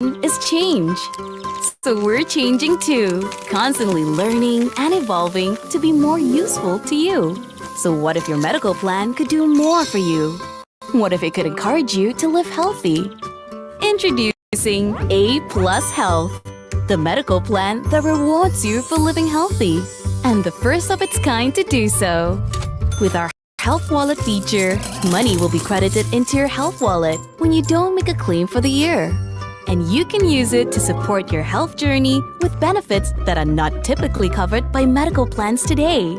is change. So we're changing too, constantly learning and evolving to be more useful to you. So what if your medical plan could do more for you? What if it could encourage you to live healthy? Introducing A Plus Health, the medical plan that rewards you for living healthy, and the first of its kind to do so. With our Health Wallet feature, money will be credited into your health wallet when you don't make a claim for the year. And you can use it to support your health journey with benefits that are not typically covered by medical plans today,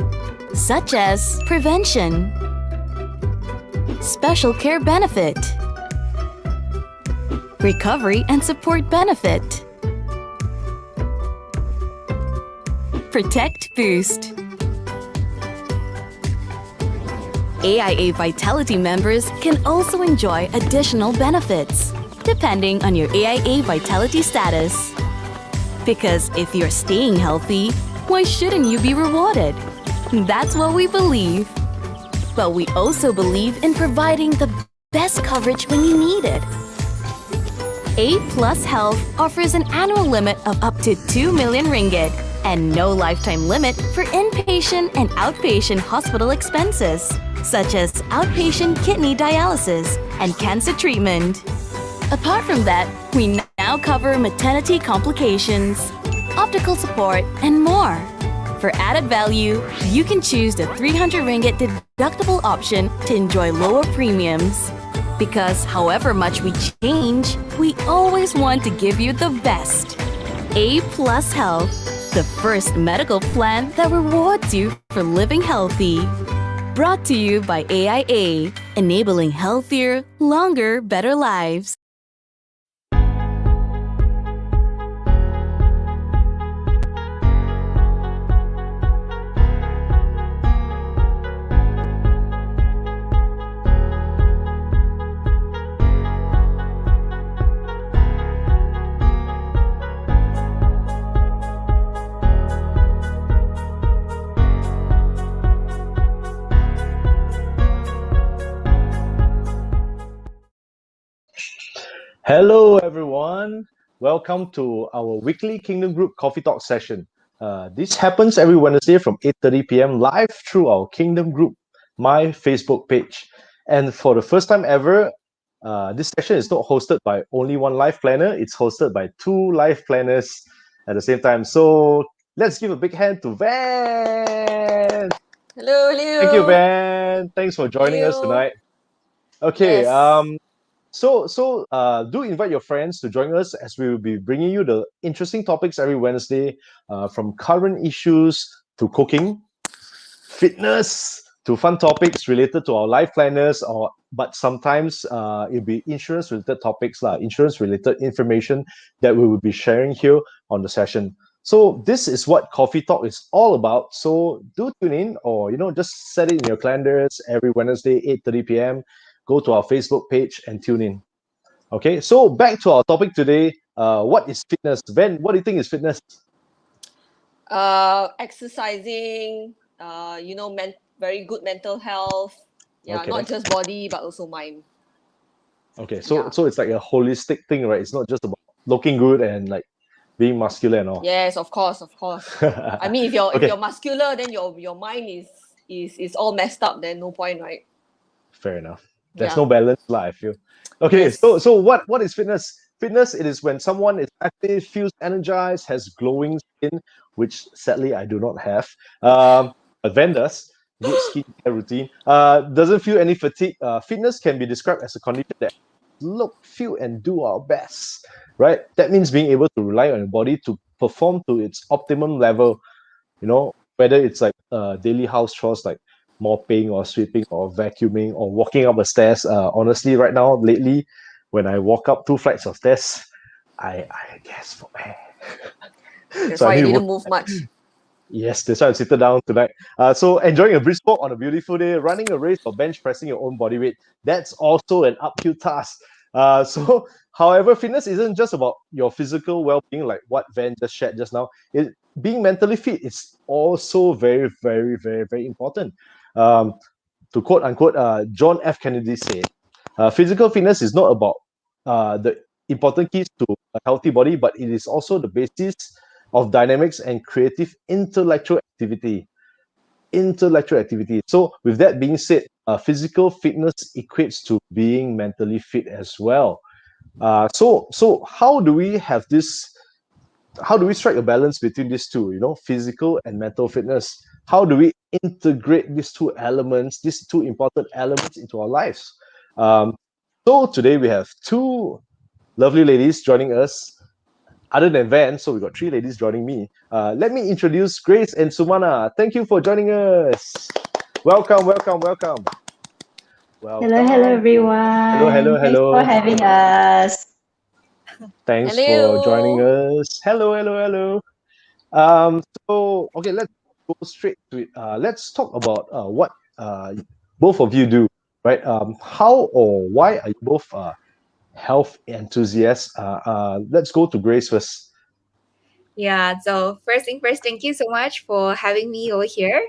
such as prevention, special care benefit, recovery and support benefit, Protect Boost. AIA Vitality members can also enjoy additional benefits, depending on your AIA Vitality status. Because if you're staying healthy, why shouldn't you be rewarded? That's what we believe. But we also believe in providing the best coverage when you need it. A Plus Health offers an annual limit of up to 2 million ringgit and no lifetime limit for inpatient and outpatient hospital expenses, such as outpatient kidney dialysis and cancer treatment. Apart from that, we now cover maternity complications, optical support, and more. For added value, you can choose the 300 ringgit deductible option to enjoy lower premiums. Because however much we change, we always want to give you the best. A Plus Health, the first medical plan that rewards you for living healthy. Brought to you by AIA, enabling healthier, longer, better lives. Hello, everyone. Welcome to our weekly Kingdom Group Coffee Talk session. This happens every Wednesday from 8:30 p.m. live through our Kingdom Group, my Facebook page. And for the first time ever, this session is not hosted by only one life planner. It's hosted by two life planners at the same time. So let's give a big hand to Van. Hello, Thank you, hello. Van. Thanks for joining us Hello. tonight. Okay. Yes. Do invite your friends to join us as we will be bringing you the interesting topics every Wednesday, from current issues to cooking, fitness to fun topics related to our life planners, but sometimes it'll be insurance related topics, insurance related information that we will be sharing here on the session. So this is what Coffee Talk is all about. So do tune in, or just set it in your calendars every Wednesday, 8:30 p.m. Go to our Facebook page and tune in. Okay, so back to our topic today. What is fitness? Ben, what do you think is fitness? Exercising, very good mental health. Yeah, Okay. not just body, but also mind. Okay, so Yeah. so it's like a holistic thing, right? It's not just about looking good and like being muscular and all. Yes, of course, of course. I mean, if you're Okay, muscular, then your mind is all messed up. Then no point, right? fair enough. There's Yeah. no balance, I feel. Okay, so Yes. so what is fitness? Fitness, it is when someone is active, feels energized, has glowing skin, which sadly I do not have. But Van does. Good skincare routine. Doesn't feel any fatigue. Fitness can be described as a condition that look, feel, and do our best, right? That means being able to rely on your body to perform to its optimum level, whether it's like daily house chores like mopping or sweeping or vacuuming or walking up the stairs. Honestly, right now, lately, when I walk up 2 flights of stairs, I guess for air. That's So I why need you to work. didn't move much. Yes, that's why I'm sitting down tonight. So enjoying a brisk walk on a beautiful day, running a race or bench pressing your own body weight. That's also an uphill task. However, fitness isn't just about your physical well-being, like what Van just shared just now. Being mentally fit is also very, very, very, very important. Um, to quote unquote, John F. Kennedy said, physical fitness is not about the important keys to a healthy body, but it is also the basis of dynamics and creative intellectual activity. Intellectual activity. So, with that being said, physical fitness equates to being mentally fit as well. So how do we have this? How do we strike a balance between these two? Physical and mental fitness. How do we integrate these two elements, these two important elements, into our lives? Um, so today we have two lovely ladies joining us. Other than Van, so we got three ladies joining me. Let me introduce Grace and Sumana. Thank you for joining us. Welcome, welcome, welcome. Hello, hello Welcome. Hello, hello, everyone. Thanks for hello. having us. Thanks for joining Hello. us. Hello, hello, hello. Okay, let's go straight to it. Let's talk about what both of you do, right? How or why are you both health enthusiasts? Let's go to Grace first. Yeah, so first thing first, thank you so much for having me over here.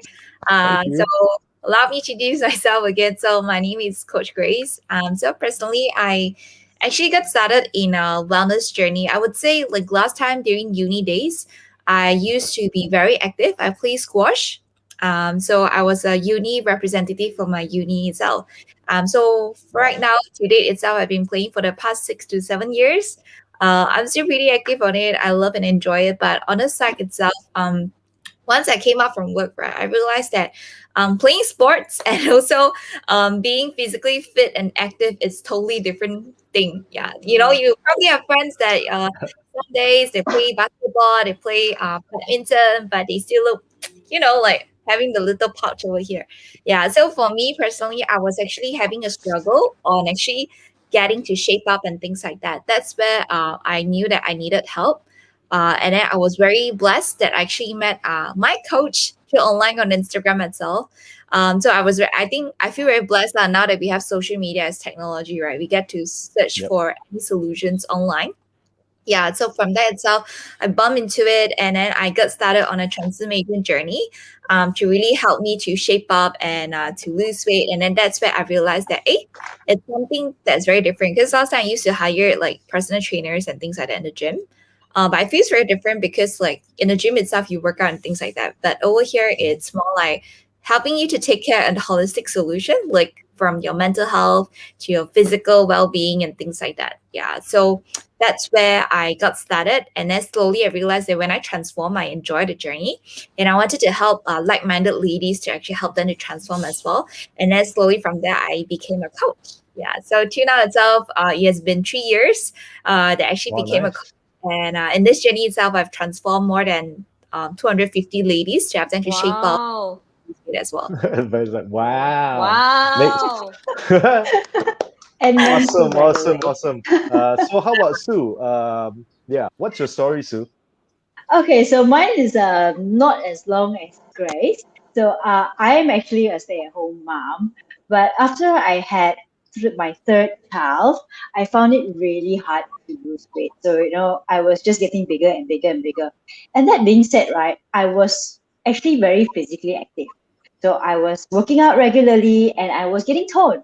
Thank So you. allow me to introduce myself again. So my name is Coach Grace. So personally, I actually got started in a wellness journey. I would say like last time during uni days, I used to be very active. I play squash. So I was a uni representative for my uni itself. So right now, to date itself, I've been playing for the past 6 to 7 years. I'm still pretty active on it. I love and enjoy it. But on the side itself, once I came out from work, right, I realized that playing sports and also being physically fit and active is totally different thing. Yeah, you probably have friends that some days they play basketball, they play badminton, but they still look, like having the little pouch over here. Yeah, so for me personally, I was actually having a struggle on actually getting to shape up and things like that. That's where I knew that I needed help. And then I was very blessed that I actually met my coach through online on Instagram itself. So I think I feel very blessed that now that we have social media as technology, right? We get to search Yep. for any solutions online. Yeah, so from that itself, I bumped into it, and then I got started on a transformation journey to really help me to shape up and to lose weight. And then that's where I realized that, it's something that's very different. Because last time I used to hire like personal trainers and things like that in the gym. But I feel it's very different because like in the gym itself, you work out and things like that. But over here, it's more like helping you to take care of the holistic solution, like from your mental health to your physical well-being and things like that. Yeah, so that's where I got started. And then slowly I realized that when I transform, I enjoy the journey. And I wanted to help like minded ladies to actually help them to transform as well. And then slowly from there, I became a coach. Yeah. So till now itself, it has been 3 years that I actually Wow, became a nice. coach. And in this journey itself, I've transformed more than 250 ladies to have them to shape up Wow. as well. But it's like, wow. Next. Wow. And men too, Awesome, by the awesome, way. awesome. So how about Sue? Yeah, what's your story, Sue? Okay, so mine is not as long as Grace. So I am actually a stay-at-home mom, but after I had my third child, I found it really hard to lose weight. So I was just getting bigger and bigger and bigger. And that being said, right, I was actually very physically active. So I was working out regularly and I was getting toned,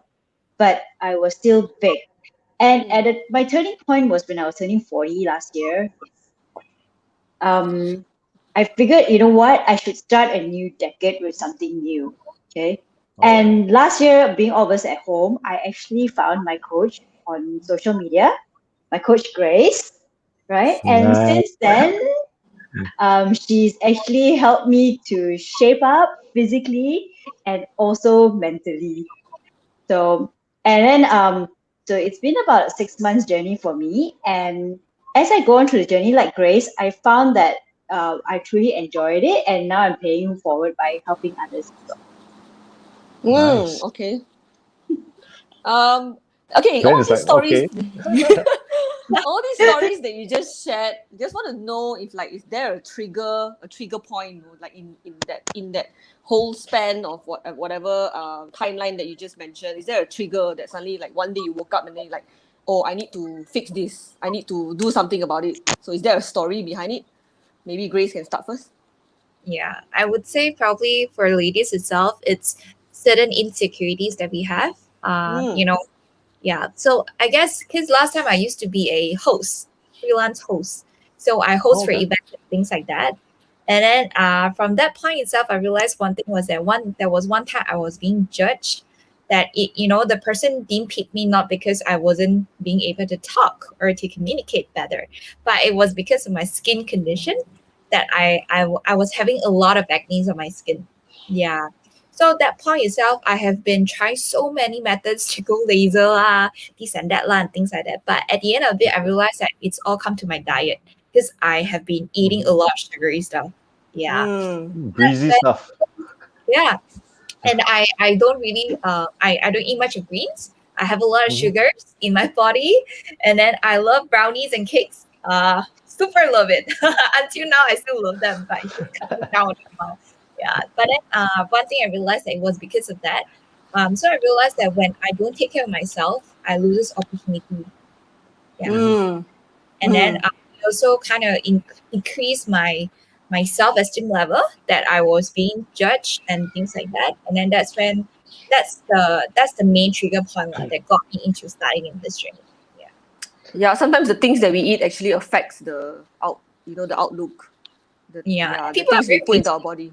but I was still big. And Mm. my turning point was when I was turning 40 last year. um, I figured, you know what, I should start a new decade with something new. Okay. Oh, And last year, being all of us at home, I actually found my coach on social media, my coach Grace, right? And nice. since then, she's actually helped me to shape up physically and also mentally. So, and then, so it's been about a 6 months journey for me. And as I go on through the journey, like Grace, I found that I truly enjoyed it. And now I'm paying forward by helping others as well. Nice. Okay. Um. Okay. Then All it's these like, stories. okay. All these stories that you just shared. Just want to know if like is there a trigger point, like in that whole span of whatever timeline that you just mentioned. Is there a trigger that suddenly like one day you woke up and then you're like, oh, I need to fix this. I need to do something about it. So is there a story behind it? Maybe Grace can start first. Yeah, I would say probably for ladies itself, it's certain insecurities that we have. Mm. Yeah. So I guess because last time I used to be a host, freelance host. So I host for Okay. events and things like that. And then from that point itself, I realized one thing was that there was one time I was being judged that the person didn't pick me not because I wasn't being able to talk or to communicate better, but it was because of my skin condition that I was having a lot of acne on my skin. Yeah. So at that point itself, I have been trying so many methods to go laser this and that and things like that. But at the end of it, I realized that it's all come to my diet because I have been eating a lot of sugary stuff. Yeah. Greasy stuff. Yeah. And I don't really I don't eat much of greens. I have a lot of Mhm. sugars in my body, and then I love brownies and cakes. Super love it. Until now, I still love them, but it's just cutting down now. Yeah, but then one thing I realized that it was because of that. So I realized that when I don't take care of myself, I lose this opportunity. Yeah, and then it also kind of increased my self-esteem level that I was being judged and things like that. And then that's the main trigger point that got me into starting in this journey. Yeah. Yeah, sometimes the things that we eat actually affects the the outlook. The People are things we very put into our body.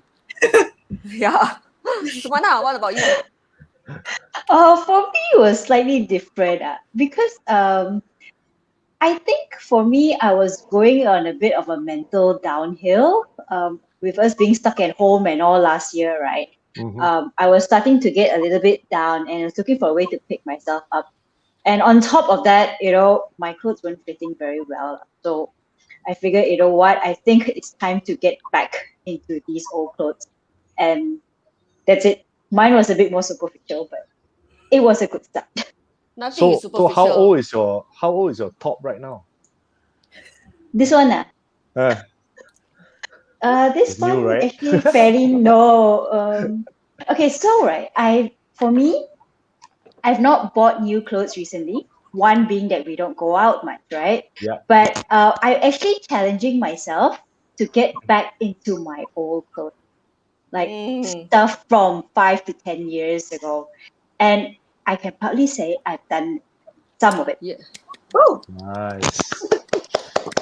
Yeah. Sumana, what about you? For me, it was slightly different because I think for me, I was going on a bit of a mental downhill with us being stuck at home and all last year, right? I was starting to get a little bit down and I was looking for a way to pick myself up. And on top of that, my clothes weren't fitting very well. So I figured, you know what, I think it's time to get back into these old clothes. And that's it. Mine was a bit more superficial, but it was a good start. Nothing is So how superficial. old is your top right now? This one, Uh, this It's new, one right? actually fairly no. Okay, so right, for me, I've not bought new clothes recently. One being that we don't go out much, right? Yeah. But I'm actually challenging myself to get back into my old clothes, like stuff from 5 to 10 years ago, and I can proudly say I've done some of it. Yeah. Oh, Nice.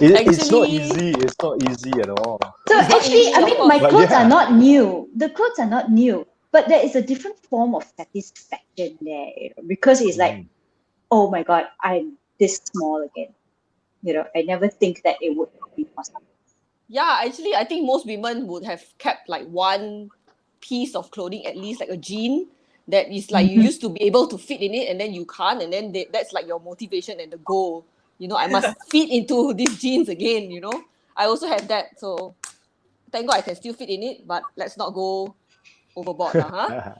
It's not Actually, easy. It's not easy at all. So it's not actually, easy, I of mean, my course. But clothes are yeah. not new. The clothes are not new, but there is a different form of satisfaction there, because it's like, oh my God, I'm this small again. I never think that it would be possible. Yeah, actually, I think most women would have kept like one piece of clothing, at least like a jean, that is like you used to be able to fit in it and then you can't, and then that's like your motivation and the goal. I must fit into these jeans again. I also have that, so thank God I can still fit in it, but let's not go overboard, huh?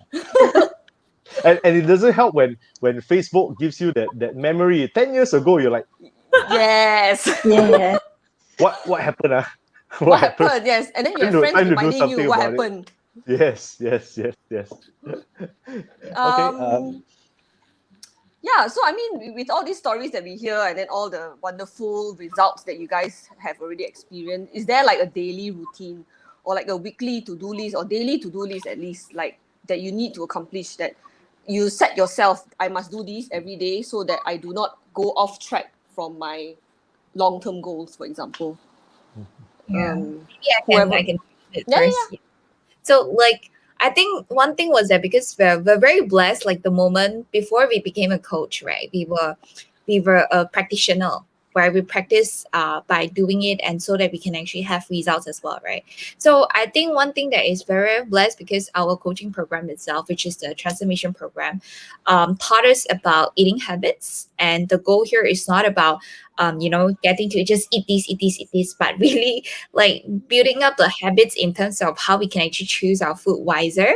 And it doesn't help when Facebook gives you that memory. 10 years ago, you're like, Yes. Yeah. what happened? What What happened? happened? Yes, and then you have friends Time to do reminding you something what about it. happened. Yes. Okay. Yeah, so I mean, with all these stories that we hear and then all the wonderful results that you guys have already experienced, is there like a daily routine or like a weekly to-do list or daily to-do list at least, like that you need to accomplish, that you set yourself, I must do this every day so that I do not go off track from my long-term goals, for example? yeah. Maybe Whoever. I can do it Yeah. first. So like I think one thing was that because we're very blessed, like the moment before we became a coach, right? We were a practitioner where we practice by doing it, and so that we can actually have results as well, right? So I think one thing that is very blessed because our coaching program itself, which is the transformation program, taught us about eating habits, and the goal here is not about getting to just eat this, but really like building up the habits in terms of how we can actually choose our food wiser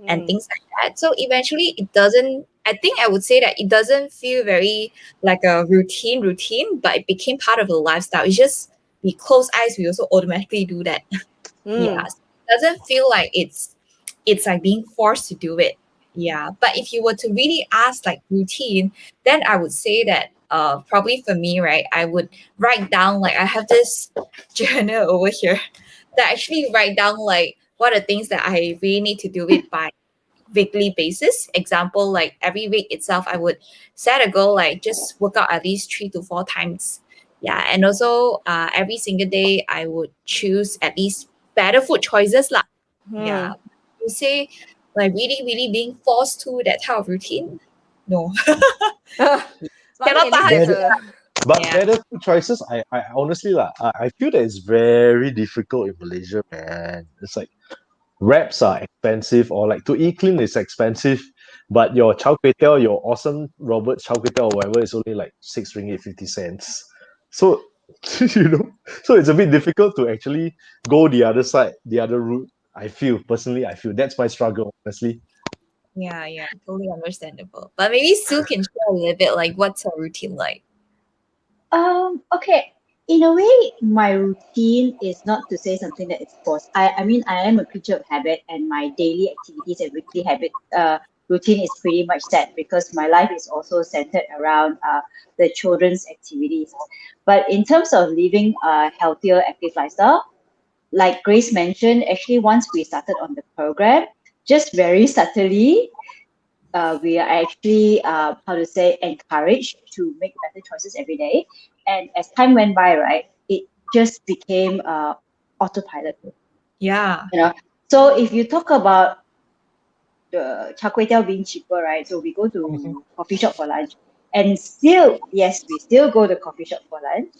and things like that. So eventually it doesn't, I think I would say that it doesn't feel very like a routine, but it became part of the lifestyle. It's just we close eyes, we also automatically do that. Yeah. So it doesn't feel like it's like being forced to do it. Yeah. But if you were to really ask like routine, then I would say that probably for me, right, I would write down, like I have this journal over here that actually write down like what are things that I really need to do it by weekly basis. Example, like every week itself, I would set a goal like just work out at least 3 to 4 times Yeah, and also every single day I would choose at least better food choices lah. Yeah, you say like really, really being forced to that type of routine. No, But I cannot mean, at least tahan. there's Better, a but Yeah, better food choices. I honestly like. I feel that it's very difficult in Malaysia, man. It's like wraps are expensive, or like to eat clean is expensive, but your chao kway teow, your awesome Robert chao kway teow or whatever is only like 6 ringgit 50 cents. So you know, so it's a bit difficult to actually go the other side, the other route. I feel personally, I feel that's my struggle, honestly. yeah, totally understandable. But maybe Sue can share a little bit like what's her routine like. Okay. In a way, my routine is not to say something that is forced. I mean, I am a creature of habit, and my daily activities and weekly habit routine is pretty much set because my life is also centered around the children's activities. But in terms of living a healthier, active lifestyle, like Grace mentioned, actually, once we started on the program, just very subtly, we are actually, how to say, encouraged to make better choices every day. And as time went by, right, it just became autopilot. Yeah, You know, so if you talk about the char kway teow being cheaper, right? So we go Mhm. to coffee shop for lunch, and still, yes, we still go to coffee shop for lunch.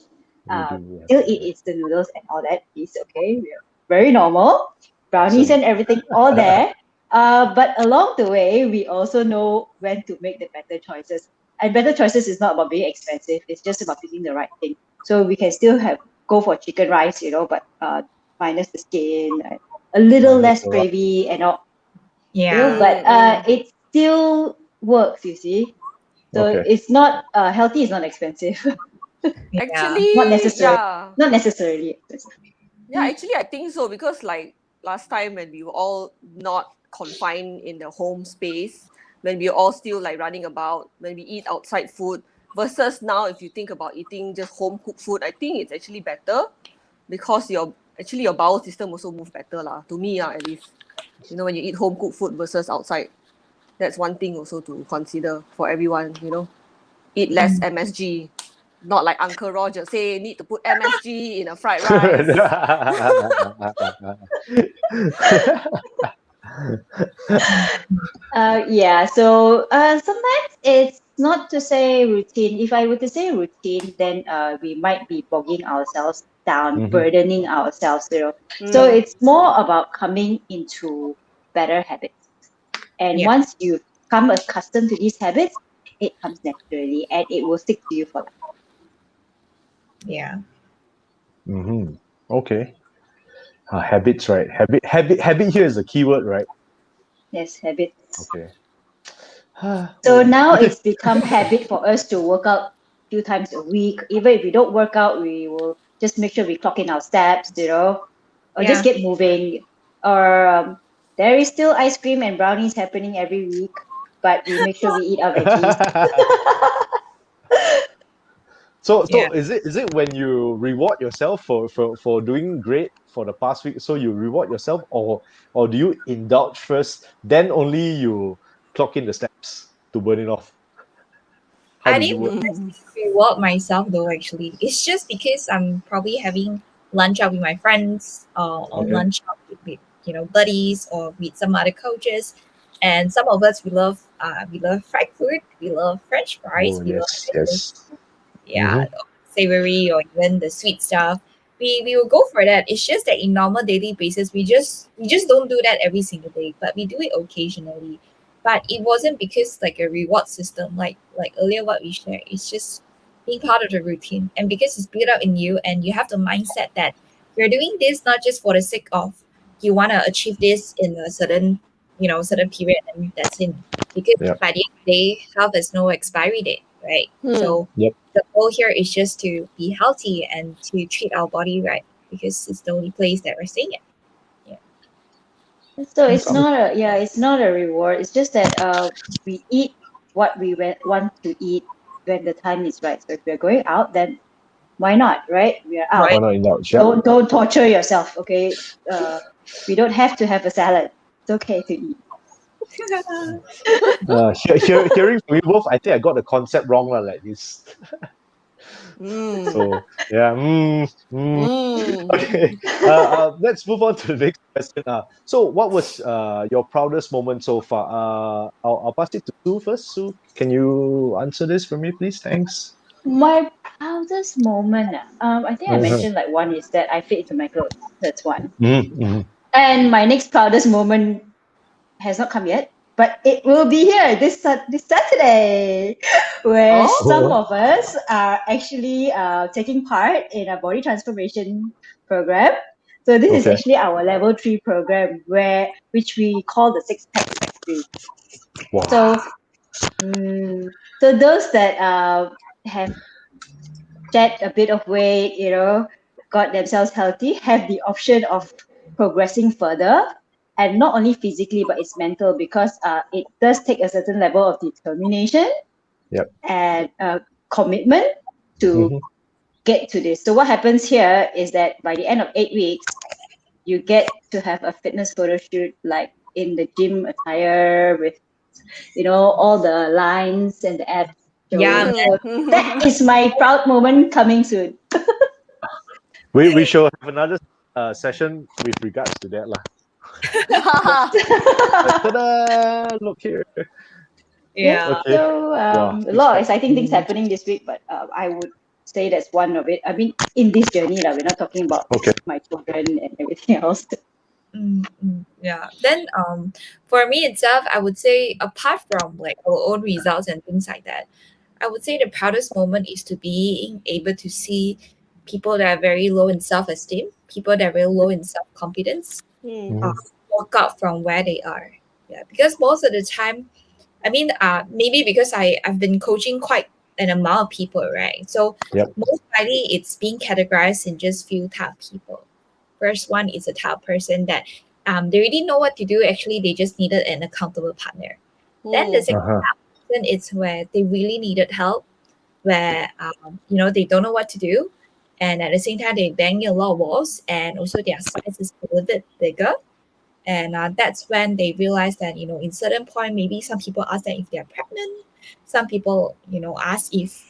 We do, Still yes, eat instant noodles and all that is okay. We're very normal. Brownies same. and everything, all there. But along the way, we also know when to make the better choices. And better choices is not about being expensive. It's just about picking the right thing. So we can still have go for chicken rice, but minus the skin, a little Minus less the right. gravy and all, yeah, but mm. it still works, you see. So Okay. it's not healthy is not expensive. yeah, not Actually, necessary yeah. not necessarily expensive. Yeah, actually, I think so because like last time when we were all not confined in the home space, when we were all still like running about, when we eat outside food versus now, if you think about eating just home cooked food, I think it's actually better because your bowel system also move better lah. To me, at least, when you eat home cooked food versus outside, that's one thing also to consider for everyone. Eat less MSG. Not like Uncle Roger say need to put MSG in a fried rice. Yeah, so sometimes it's not to say routine. If I were to say routine, then we might be bogging ourselves down, Mhm. burdening ourselves. So Mm. it's more about coming into better habits. And yeah, once you become accustomed to these habits, it comes naturally and it will stick to you for life. yeah. Mhm. Okay. Habits, right? Habit here is the keyword, right? Yes, habits. Okay. So Oh, now okay. it's become habit for us to work out a few times a week. Even if we don't work out, we will just make sure we clock in our steps, or just Yeah. get moving. Or there is still ice cream and brownies happening every week, but we make sure we eat our veggies. So Yeah. is it when you reward yourself for doing great for the past week? So you reward yourself, or do you indulge first, then only you clock in the steps to burn it off? How I does it didn't work? reward myself though, actually. It's just because I'm probably having lunch out with my friends or Okay. lunch out with buddies or with some other coaches. And some of us we love fried food, we love French fries, Oh we love yes, yes. yeah, Mm-hmm. savory or even the sweet stuff. We will go for that. It's just that in normal daily basis, we just don't do that every single day, but we do it occasionally. But it wasn't because like a reward system, like earlier what we shared. It's just being part of the routine, and because it's built up in you, and you have the mindset that you're doing this not just for the sake of you want to achieve this in a certain period, and that's it. Because Yep. by the end of the day, health has no expiry date, right? Hmm. So Yep. the goal here is just to be healthy and to treat our body right because it's the only place that we're staying at. Yeah. So it's Some. not it's not a reward. It's just that we eat what we want to eat when the time is right. So if we're going out, then why not, right? We are out. Why Right. not indulge? Yep. Don't torture yourself, okay? We don't have to have a salad. It's okay to eat. Hearing from you both, I think I got the concept wrong lah. Like this. Mm. So yeah. Mm. Okay. Let's move on to the next question. So what was your proudest moment so far? I'll pass it to Sue first. Sue, can you answer this for me, please? Thanks. My proudest moment, I think I Mhm. mentioned like one is that I fit into my clothes. That's one. Mhm. And my next proudest moment has not come yet, but it will be here this Saturday, where some Oh. of us are actually taking part in a body transformation program. So this is Okay. actually our level 3 program, which we call the Six Pack Factory. Wow. So, so those that have shed a bit of weight, got themselves healthy, have the option of progressing further, and not only physically but it's mental, because it does take a certain level of determination Yep. and commitment to Mhm. get to this. So what happens here is that by the end of 8 weeks, you get to have a fitness photo shoot like in the gym attire with all the lines and the abs Yeah, showing. So that is my proud moment coming soon. We shall have another session with regards to that lah. Like, ta-da! Look here. Yes, yeah. Okay. so Wow. a Six lot of pack. exciting things happening this week, but I would say that's one of it. I mean, in this journey, we're not talking about Okay. my children and everything else. Yeah. Then for me itself, I would say apart from like our own results and things like that, I would say the proudest moment is to being able to see people that are very low in self esteem, people that are very low in self confidence, Mm. Mhm. walk out from where they are. Yeah, because most of the time, I mean, maybe because I've been coaching quite an amount of people, right? So Yep. most likely it's being categorized in just few type of people. First one is a type of person that they already know what to do. Actually, they just needed an accountable partner. Then the Mm. second Uh-huh. type of person is where they really needed help, where they don't know what to do, and at the same time they bang a lot of walls, and also their size is a little bit bigger, and that's when they realize that in certain point maybe some people ask them if they're pregnant, some people ask if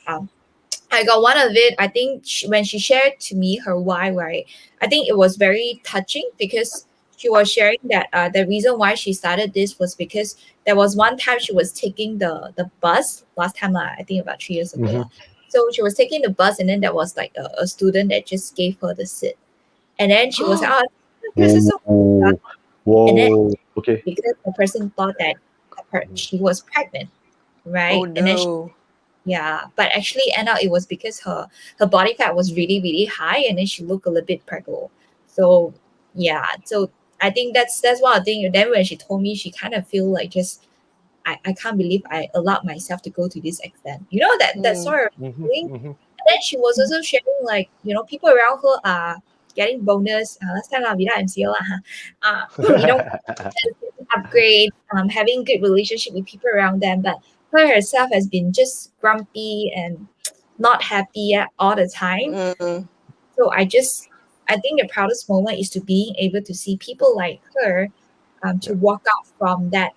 I got one of it. I think when she shared to me her why, right? I think it was very touching because she was sharing that the reason why she started this was because there was one time she was taking the bus last time, I think about 3 years ago. Mhm. So she was taking the bus, and then there was like a student that just gave her the seat. And then she was like, oh, this is so Whoa. and then Whoa. Okay. because the person thought that she was pregnant, Oh right? And then no. yeah, but actually end up it was because her body fat was really really high, and then she looked a little bit preggo. So yeah, so I think that's one of the thing. Then when she told me, she kind of feel like just I can't believe I allowed myself to go to this extent. That Mm. sort of Mhm. feeling. Mhm. And then she was also sharing like people around her are getting bonus. Last time without MCO you know upgrade, having good relationship with people around them, but her herself has been just grumpy and not happy all the time. Mm. So I think the proudest moment is to being able to see people like her, to walk out from that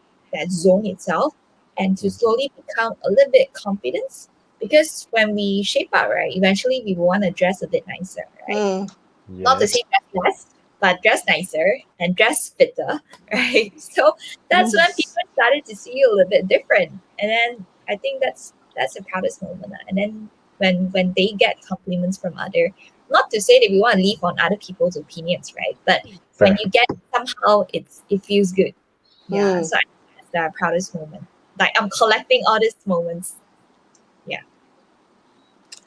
zone itself and to slowly become a little bit confident. Because when we shape out, right, eventually we will want to dress a bit nicer, right? Mm. Not to Yes. say dress less, but dress nicer and dress fitter, right? So that's when Yes. people started to see you a little bit different, and then I think that's the proudest moment. And then when they get compliments from other, not to say that we want to leave on other people's opinions, right? But when Fair. you get somehow it feels good, yeah. Mm. So I think that's the proudest moment. Like I'm collecting all these moments, yeah.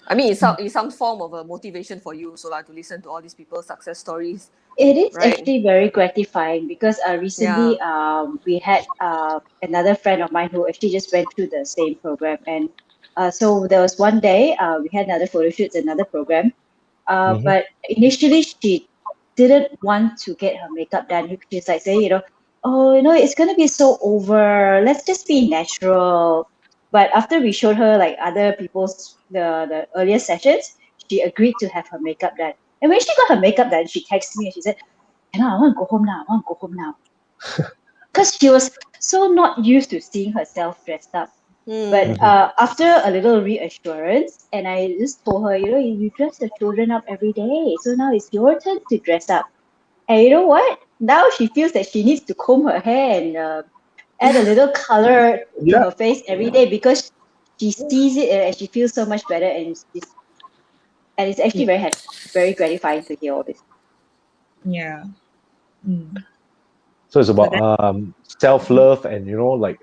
I mean, it's some form of a motivation for you, so like to listen to all these people's success stories, It is right? actually very gratifying because Yeah. recently we had another friend of mine who actually just went through the same program. And so there was one day we had another photo shoot, another program. Mhm. But initially she didn't want to get her makeup done. She's like saying, oh, it's gonna be so over. Let's just be natural. But after we showed her like other people's the earlier sessions, she agreed to have her makeup done. And when she got her makeup done, she texted me and she said, I want to go home now. I want to go home now. Because she was so not used to seeing herself dressed up. But Mhm. after a little reassurance, and I just told her, you dress your children up every day, so now it's your turn to dress up. And you know what? Now she feels that she needs to comb her hair and add a little color to Yeah. her face every day because she sees it and she feels so much better, and it's actually very gratifying to hear all this. Yeah. Mm. So it's So about that self-love and like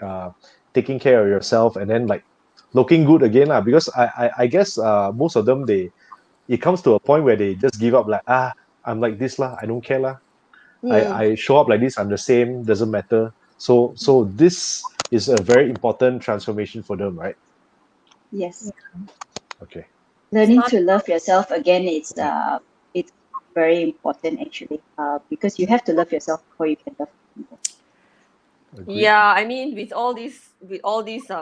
taking care of yourself and then like looking good again lah. Because I guess most of them it comes to a point where they just give up like I'm like this lah, I don't care lah. Hmm. I show up like this, I'm the same, doesn't matter. So this is a very important transformation for them, right? Yes, Okay. it's learning not to love yourself again. Yeah. It's very important actually, because you have to love yourself before you can love people. Agreed. Yeah, I mean, with all these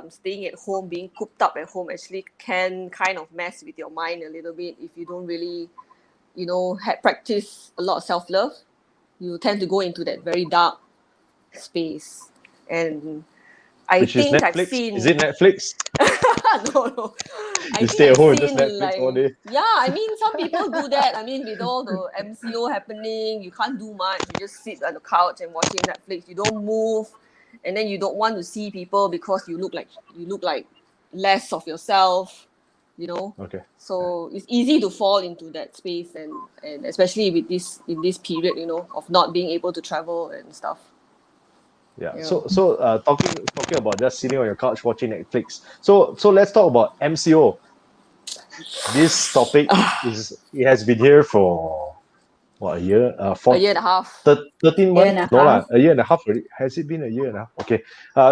staying at home, being cooped up at home, actually can kind of mess with your mind a little bit if you don't really, practice a lot of self love. You tend to go into that very dark space, and I Which is think I've Netflix. Is it seen. Netflix? No. I You think stay at I've home and just seen Netflix all like, day. yeah, I mean, some people do that. I mean, with all the MCO happening, you can't do much. You just sit on the couch and watching Netflix. You don't move, and then you don't want to see people because you look like less of yourself, you know. Okay. So it's easy to fall into that space, and especially with this in this period, of not being able to travel and stuff. Yeah. Yeah. So talking about just sitting on your couch watching Netflix. So let's talk about MCO. This topic it has been here for what, a year? A For year and a half. 13 Year months? and a No lah, half. a year and a half already. Has it been a year and a half? Okay.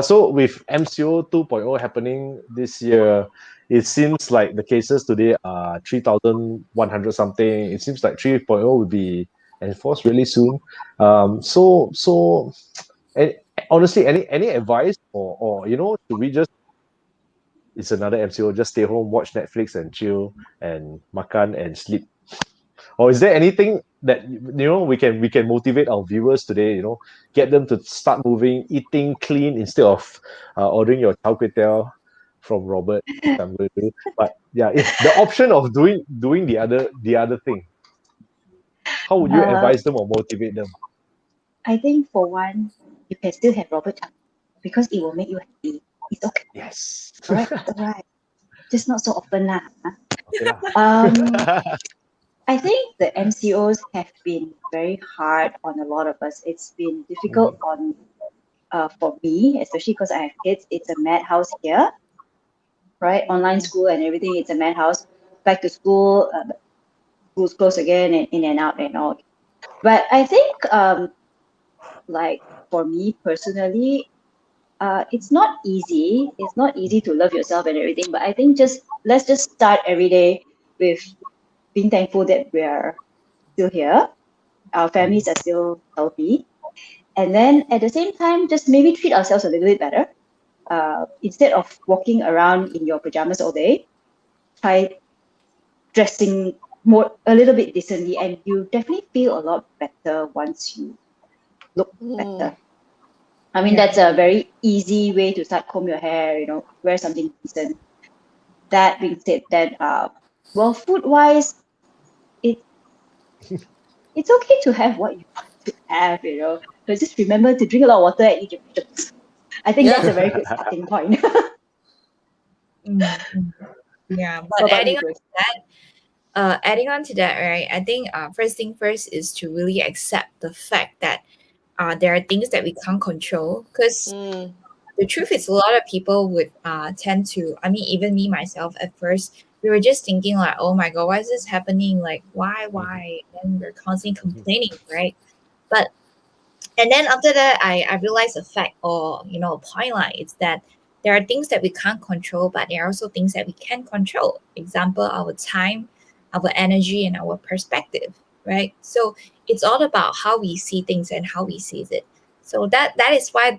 So with MCO 2.0 happening this year, it seems like the cases today are 3,100 something. It seems like 3.0 will be enforced really soon. So and honestly, any advice or should we just, it's another MCO, just stay home, watch Netflix and chill and makan and sleep? Or is there anything that we can motivate our viewers today? Get them to start moving, eating clean instead of ordering your chao kway teow from Robert. I'm going to do, but yeah, if the option of doing the other thing, how would you Uh, advise them or motivate them? I think for one, you can still have Robert Tuck because it will make you happy. It's okay. Yes. All right. All right. Just not so often lah. Okay lah. Um, I think the MCOs have been very hard on a lot of us. It's been difficult for me, especially because I have kids. It's a madhouse here, right? Online school and everything. It's a madhouse. Back to school, school's closed again and in and out and all. But I think, like for me personally, it's not easy. It's not easy to love yourself and everything. But I think let's just start every day with being thankful that we are still here. Our families are still healthy. And then at the same time, just maybe treat ourselves a little bit better. Instead of walking around in your pajamas all day, try dressing a little bit decently, and you definitely feel a lot better once you look Mm. better. I mean, yeah. that's a very easy way to start. Comb your hair, wear something decent. That being said, then, well, food wise, it it's okay to have what you want to have. But just remember to drink a lot of water and eat your vegetables. I think that's Yeah. a very good starting point. Mm, mm. Yeah. What But about you, Grace? adding on to that, right? I think first thing first is to really accept the fact that there are things that we can't control. Because Mm. the truth is, a lot of people would tend to. I mean, even me myself at first, we were just thinking like, "Oh my god, why is this happening? Like, why?" And we're constantly complaining, right? But and then after that, I realized a fact, or a point like it's that there are things that we can't control, but there are also things that we can control. Example, our time, our energy, and our perspective, right? So it's all about how we see things and how we see it. So that is why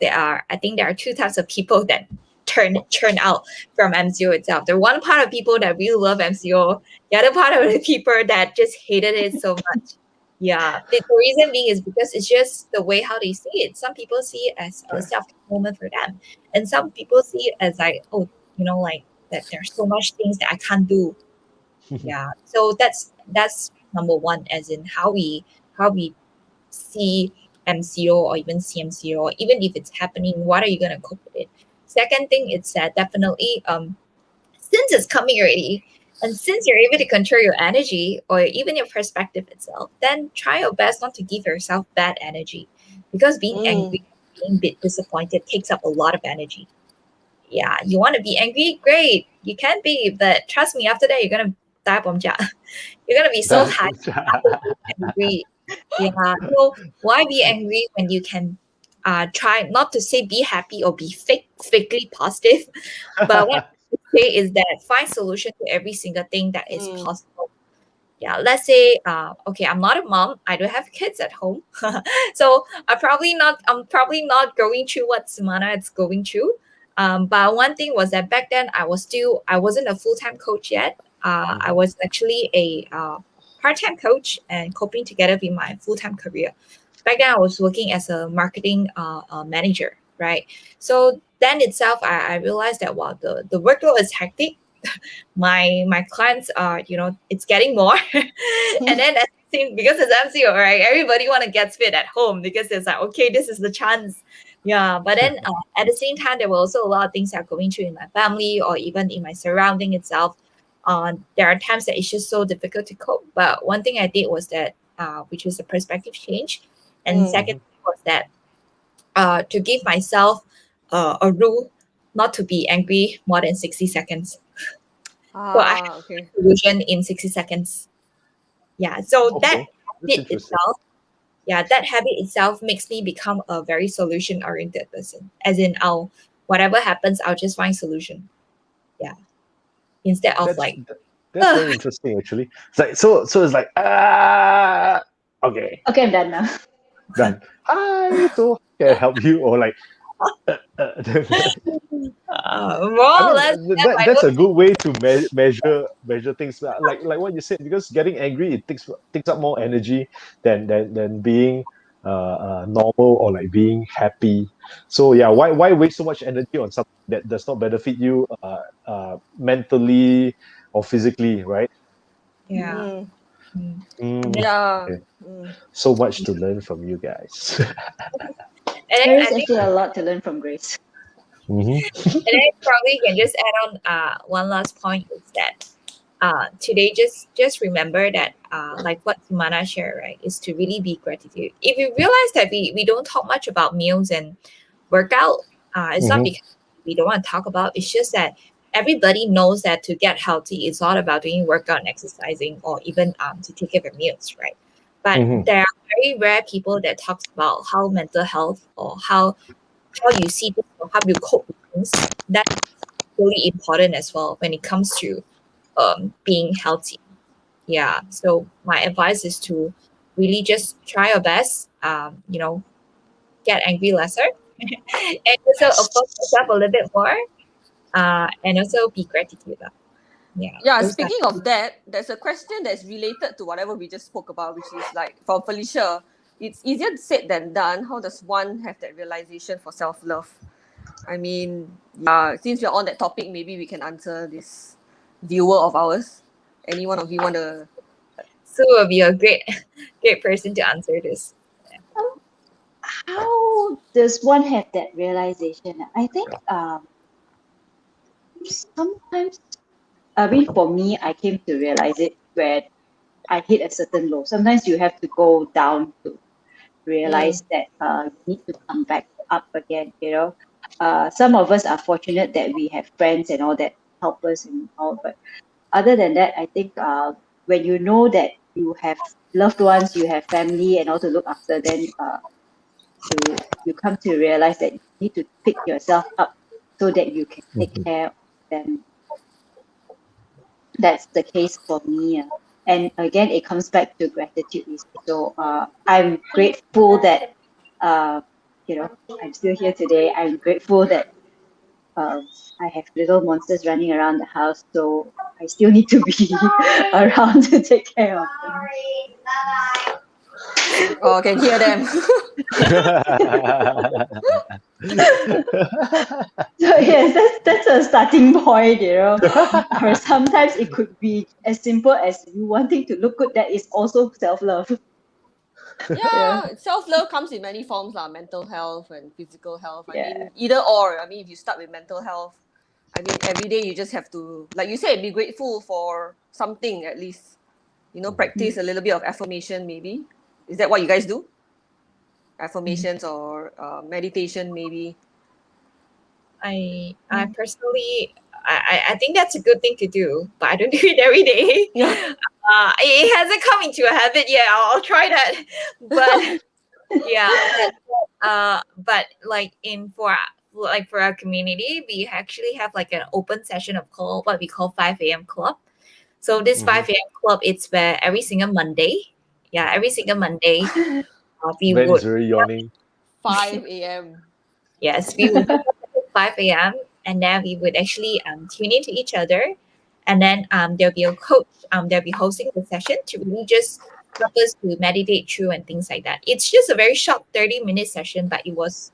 I think there are two types of people that churn out from MCO itself. The one part of people that really love MCO, the other part of the people that just hated it so much. Yeah, the reason being is because it's just the way how they see it. Some people see it as a Right. self moment for them, and some people see it as like, oh, like that there's so much things that I can't do. Yeah. So that's number one, as in how we see MCO or even CMCO, or even if it's happening, what are you gonna cope with it? Second thing is that definitely since it's coming already, and since you're able to control your energy or even your perspective itself, then try your best not to give yourself bad energy, because being angry, being a bit disappointed takes up a lot of energy. Yeah, you want to be angry, great, you can be, but trust me, after that you're gonna die from jia. You're gonna be so That- high after being angry. Yeah. So why be angry when you can try not to say be happy or be fakely positive, but what I say is that find solution to every single thing that is possible. Yeah, let's say okay, I'm not a mom, I don't have kids at home. So I'm probably not going through what Sumana is going through. But one thing was that back then I wasn't a full-time coach yet. I was actually a part-time coach and coping together with my full-time career. Back then I was working as a marketing manager, right? So then itself I realized that while the workload is hectic, my clients are, it's getting more. And then at the same, because it's MCO, right, everybody want to get fit at home because it's like, okay, this is the chance. Yeah, but then at the same time there were also a lot of things that are going through in my family or even in my surrounding itself. There are times that it's just so difficult to cope, but one thing I did was that which was a perspective change, and second was that to give myself a rule not to be angry more than 60 seconds. So I have Okay. a solution in 60 seconds. Yeah. So that Okay, that's habit interesting. itself, that habit itself makes me become a very solution oriented person. As in whatever happens, I'll just find solution. Yeah. Instead of That's like, that's very interesting actually. It's like so it's like okay, Okay, I'm done now. done. Hi, so can I help you or like I more or mean less, yeah, I that's don't. a good way to measure things like what you said, because getting angry, it takes up more energy than being normal or like being happy. So yeah, why waste so much energy on something that does not benefit you mentally or physically, right? Yeah. Mm. And Mm, then, Yeah. okay. So much to learn from you guys. and then There is I think actually a lot to learn from Grace. Mhm. And then probably can just add on one last point is that today just remember that like what Sumana shared, right, is to really be gratitude. If you realize that we don't talk much about meals and workout, it's not Mhm. because we don't want to talk about, it's just that everybody knows that to get healthy it's all about doing workout and exercising, or even to take care of your meals, right? But Mhm. there are very rare people that talks about how mental health or how you see things or how you cope with things. That's really important as well when it comes to being healthy. Yeah. So my advice is to really just try your best. Get angry lesser, and also Yes. afford yourself a little bit more. And also be gratitude. Yeah. Yeah, Those are speaking of that, there's a question that's related to whatever we just spoke about, which is like from Felicia. It's easier said than done. How does one have that realization for self love? I mean, since we're on that topic, maybe we can answer this viewer of ours. Any one of you want to? so will be a great great person to answer this. How does one have that realization? I think sometimes, I mean, for me, I came to realize it when I hit a certain low. Sometimes you have to go down to realize that you need to come back up again. Some of us are fortunate that we have friends and all that help us and all, but other than that, I think when you know that you have loved ones, you have family and all to look after, then you come to realize that you need to pick yourself up so that you can take Mhm. care of them. That's the case for me. And again, it comes back to gratitude. So I'm grateful that uh, I'm still here today. I'm grateful that uh, I have little monsters running around the house. So I still need to be around to take care of them. Oh, I can hear them. So yes, that's a starting point, or sometimes it could be as simple as you wanting to look good. That is also self-love. Yeah, self-love comes in many forms, mental health and physical health. I Yeah. mean, either or. I mean, if you start with mental health, I mean, every day you just have to, like you said, be grateful for something at least. Practice a little bit of affirmation, maybe. Is that what you guys do? Affirmations or meditation, maybe? I personally, I think that's a good thing to do, but I don't do it every day. Yeah. It hasn't come into a habit yet. I'll try that, but yeah, but like for our community, we actually have like an open session of what we call 5 a.m. club. So this 5 a.m. club, it's where every single Monday, every single Monday, we Ben would is very yawning. 5 a.m. yes, we would wake up at 5 a.m. and then we would actually tune into each other, and then there'll be a coach there'll be hosting the session to really just help us to meditate through and things like that. It's just a very short 30-minute session, but it was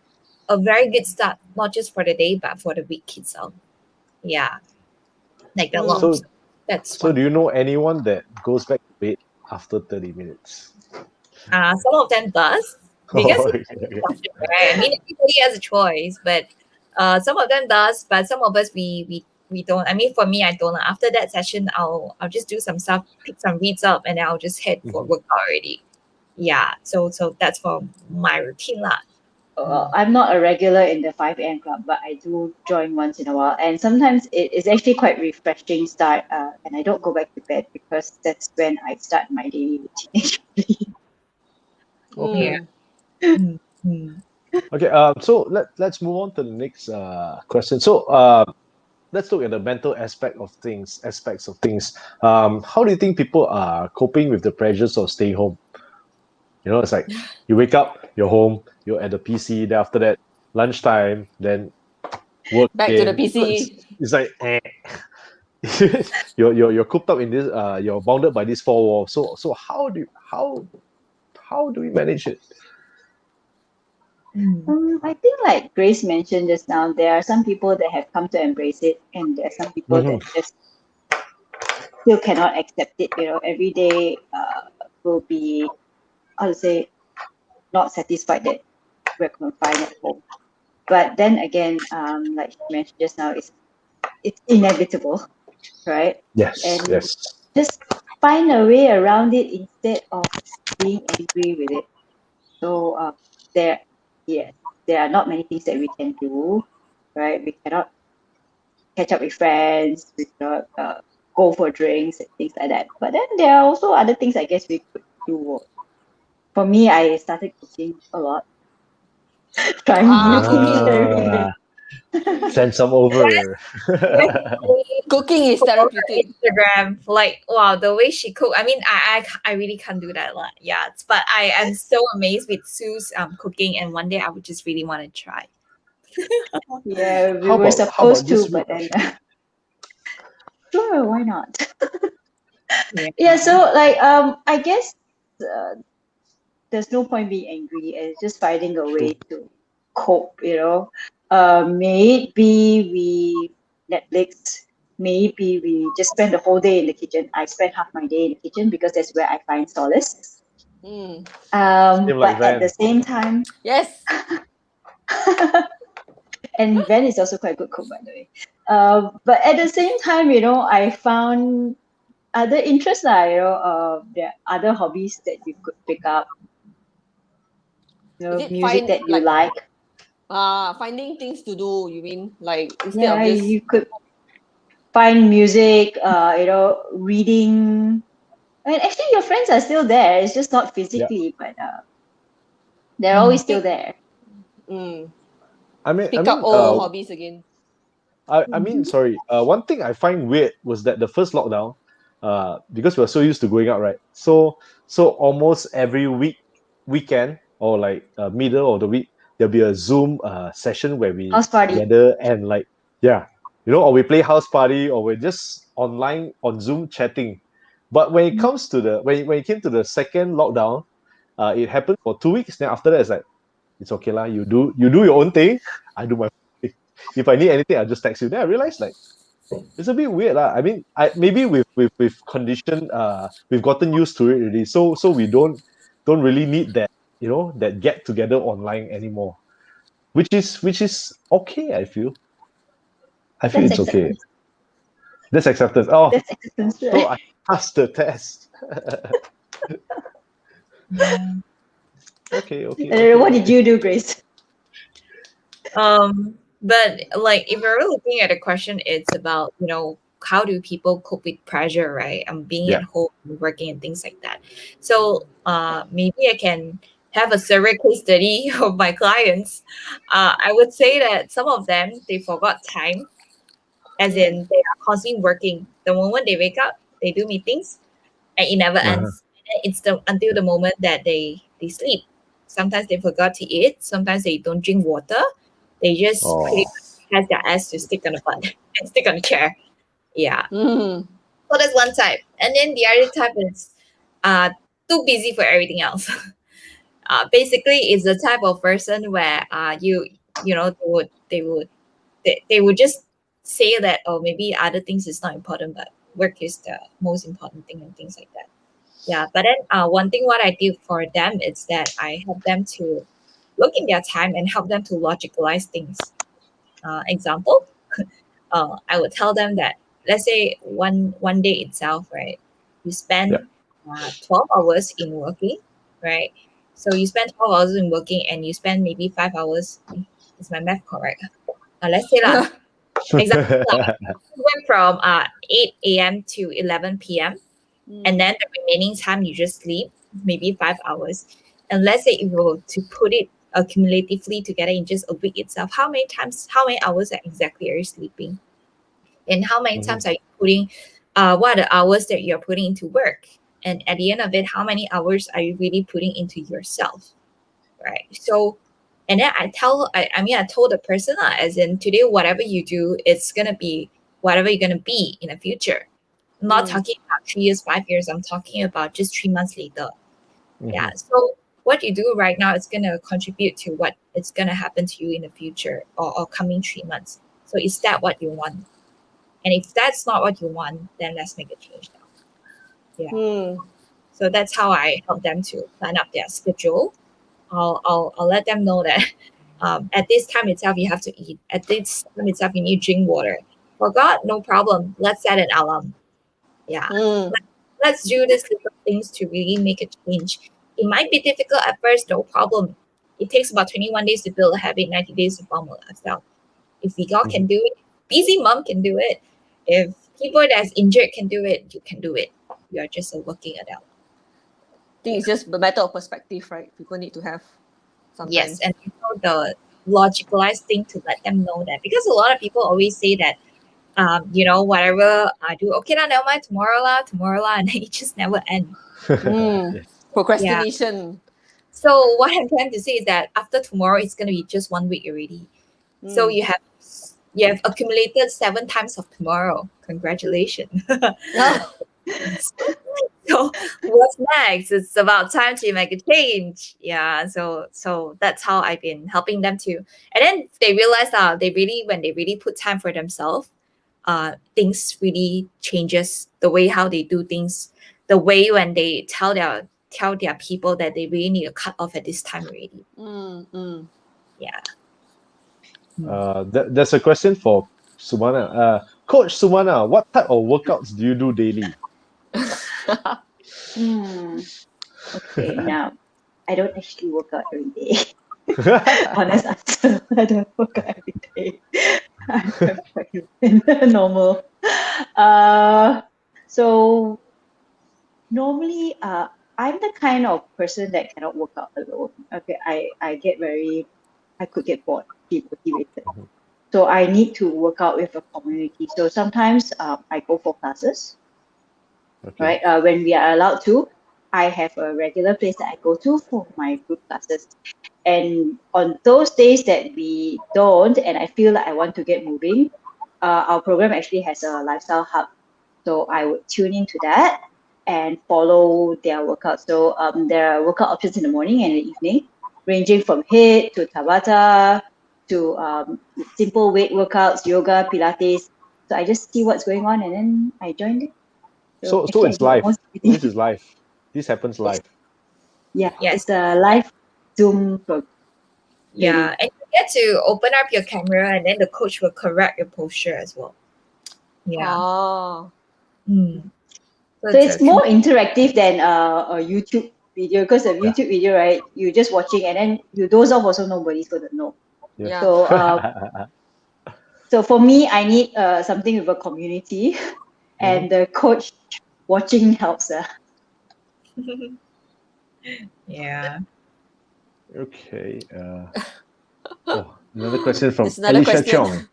a very good start, not just for the day but for the week itself. Yeah, like the long. So, That's so one. do you know anyone that goes back to bed after 30 minutes? Some of them does because Oh, it's okay. right. I mean, everybody has a choice, but some of them does, but some of us we don't. I mean, for me, I don't. After that session, I'll just do some stuff, pick some reads up, and then I'll just head for work already. Yeah, so that's for my routine lah. I'm not a regular in the 5 a.m. club, but I do join once in a while. And sometimes it is actually quite refreshing start. And I don't go back to bed because that's when I start my daily routine. Okay. Mm. Okay. So let's move on to the next question. So let's look at the mental aspects of things. How do you think people are coping with the pressures of staying home? It's like you wake up, you're home, you're at the PC. Then after that, lunchtime, then work Back to the again. So PC. it's like you're cooped up in this. You're bounded by these four walls. So how do we manage it? I think, like Grace mentioned just now, there are some people that have come to embrace it, and there are some people that just still cannot accept it. Every day will be, how to say, not satisfied that we're confined at home. But then again, like she mentioned just now, it's inevitable, right? Yes. And Yes. just find a way around it instead of being angry with it. So there are not many things that we can do, right? We cannot catch up with friends, we cannot go for drinks and things like that. But then there are also other things I guess we could do. For me, I started cooking a lot. Trying new things every day. Send some over. Cooking is therapeutic. Instagram, like wow, the way she cook. I mean, I really can't do that lah. Yeah, but I am so amazed with Sue's cooking, and one day I would just really want to try. Yeah, we How were about supposed to, this but week? then sure, why not? Yeah. Yeah, so like I guess there's no point being angry. It's just finding a way to cope. Maybe we Netflix. Maybe we just spend the whole day in the kitchen. I spend half my day in the kitchen because that's where I find solace. Same But like at the Van. same time, Yes. and Van is also quite a good cook, by the way. But at the same time, I found other interests. There are other hobbies that you could pick up. Is it Music that you like. finding things to do, you mean? Like instead of Yeah, just you could find music, reading. I mean, actually, your friends are still there. It's just not Yeah. physically, but they're always still there. I mean, pick up old hobbies again. I mean, sorry. One thing I find weird was that the first lockdown, because we're so used to going out, right? So almost every weekend or like middle of the week, there'll be a Zoom session where we House party. gather and like or we play house party or we're just online on Zoom chatting. But when it comes to when it came to the second lockdown, it happened for 2 weeks. Then after that, it's like it's okay lah. You do your own thing. I do my thing. if I need anything, I'll just text you. Then I realized like it's a bit weird. I mean, maybe we've conditioned we've gotten used to it already. So we don't really need that, that get together online anymore. Which is okay, I feel. I feel That's it's okay. acceptance. That's acceptance. Oh, That's acceptance, so right? I passed the test. Yeah. Okay, okay, And what okay. did you do, Grace? But like if we're looking at the question, it's about, how do people cope with pressure, right? Being Yeah. at home, working and things like that. So maybe I can have a survey case study of my clients. I would say that some of them they forgot time, as in they are constantly working. The moment they wake up, they do meetings, and it never Uh-huh. ends. It's until the moment that they sleep. Sometimes they forgot to eat. Sometimes they don't drink water. They just pretty Oh. much has their ass to stick on the butt and stick on the chair. Yeah. Mm. So that's one type. And then the other type is uh too busy for everything else. Basically it's the type of person where they would just say that, oh, maybe other things is not important, but work is the most important thing and things like that. Yeah, but then one thing what I do for them is that I help them to look in their time and help them to logicalize things. Example, I would tell them that, let's say one day itself, right? You Yeah. spend 12 hours in working, right? So you spend 12 hours in working and you spend maybe 5 hours. Is my math correct? Let's say lah, example lah, went from 8 a.m. to 11 p.m. and then the remaining time you just sleep, maybe 5 hours. And let's say if you were to put it cumulatively together in just a week itself, how many hours exactly are you sleeping? And how many Mhm. times are you putting, what are the hours that you're putting into work? And at the end of it, how many hours are you really putting into yourself? Right. So, and then I told the person, as in today, whatever you do, it's going to be whatever you're going to be in the future. I'm not talking about 3 years, 5 years. I'm talking about just 3 months later. Yeah. Mhm. So what you do right now is going to contribute to what is going to happen to you in the future or coming 3 months. So is that what you want? And if that's not what you want, then let's make a change now. Yeah. So that's how I help them to plan up their schedule. I'll let them know that at this time itself you have to eat. At this time itself you need to drink water. Forgot? No problem. Let's set an alarm. Yeah. Let's do these little things to really make a change. It might be difficult at first, no problem. It takes about 21 days to build a habit, 90 days to form a lifestyle. If we all can do it, busy mom can do it. If people that's injured can do it, you can do it. You are just a working adult. I think it's just a matter of perspective, right? People need to have sometimes. Yes, and the logicalized thing to let them know that, because a lot of people always say that, whatever I do, okay lah, never mind, tomorrow lah, and then it just never ends. Procrastination. So what I'm trying to say is that after tomorrow, it's going to be just 1 week already. So you have accumulated 7 times of tomorrow. Congratulations. So what's next? It's about time to make a change. Yeah. So that's how I've been helping them to. And then they realize that when they really put time for themselves, things really changes the way how they do things. The way when they tell their people that they really need to cut off at this time already. Yeah. There's a question for Sumana. Coach Sumana, what type of workouts do you do daily? Okay, now I don't actually work out every day. Honest answer, I don't work out every day. I'm quite normal. So normally, I'm the kind of person that cannot work out alone. Okay, I could get bored, demotivated. So I need to work out with a community. So sometimes I go for classes, Okay. right? When we are allowed to, I have a regular place that I go to for my group classes. And on those days that we don't, and I feel like I want to get moving, our program actually has a lifestyle hub. So I would tune into that and follow their workouts. So there are workout options in the morning and the evening, ranging from HIIT to Tabata, to simple weight workouts, yoga, Pilates. So I just see what's going on, and then I joined it. So actually I it's do live. almost This everything. is live. This happens live. Yeah, Yes. it's a live Zoom program. Yeah, and you get to open up your camera, and then the coach will correct your posture as well. Yeah. Oh. Mm. So it's more interactive than a YouTube video, because a YouTube video, right, you just watching and then you doze off, also nobody's gonna know. Yes. So for me, I need something with a community, and the coach watching helps. Yeah. Okay. Another question from There's another Alicia question. Chong.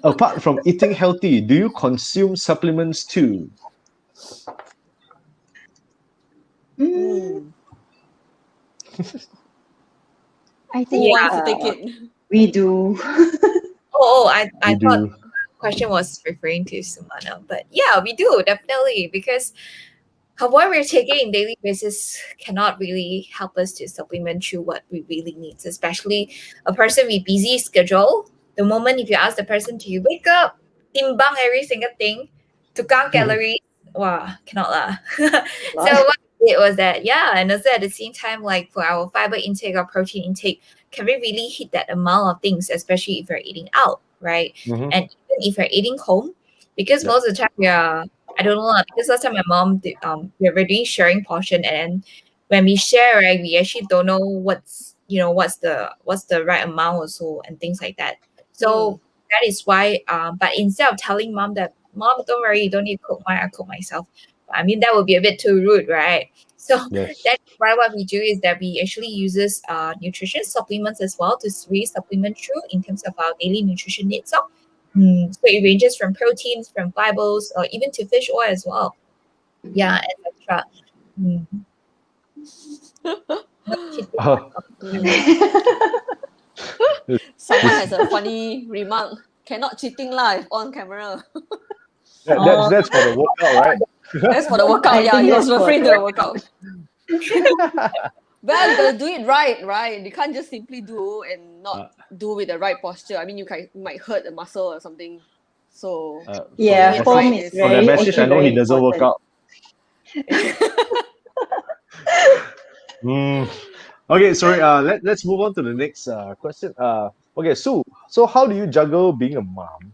Apart from eating healthy, do you consume supplements too? I Who think wants to take it? we do. I We thought do. the question was referring to Sumana, but yeah, we do definitely, because what we're taking in daily basis cannot really help us to supplement through what we really need, especially a person with busy schedule. The moment if you ask the person to wake up, timbang every single thing, to count calories, wow, cannot lah. So what we did was that, and also at the same time, like for our fiber intake or protein intake, can we really hit that amount of things, especially if you're eating out, right? And even if you're eating home, because most of the time we are, I don't know, because last time my mom did, we were doing sharing portion, and when we share, right, we actually don't know what's the right amount also and things like that. So that is why, but instead of telling mom that, mom, don't worry, you don't need to cook mine, I cook myself. I mean, that would be a bit too rude, right? So that's why what we do is that we actually uses nutrition supplements as well to really supplement through in terms of our daily nutrition needs. So it ranges from proteins, from fibers, or even to fish oil as well. Yeah, etc. Someone has a funny remark. Cannot cheating live on camera. That's for the workout, right? That's for the workout. Yeah, he was referring to the workout. Well, you gotta do it right? You can't just simply do and not do with the right posture. I mean, you might hurt a muscle or something. So form is for that very, message, I know he very doesn't work important. out. Okay, sorry. Let's move on to the next question. Okay, so how do you juggle being a mom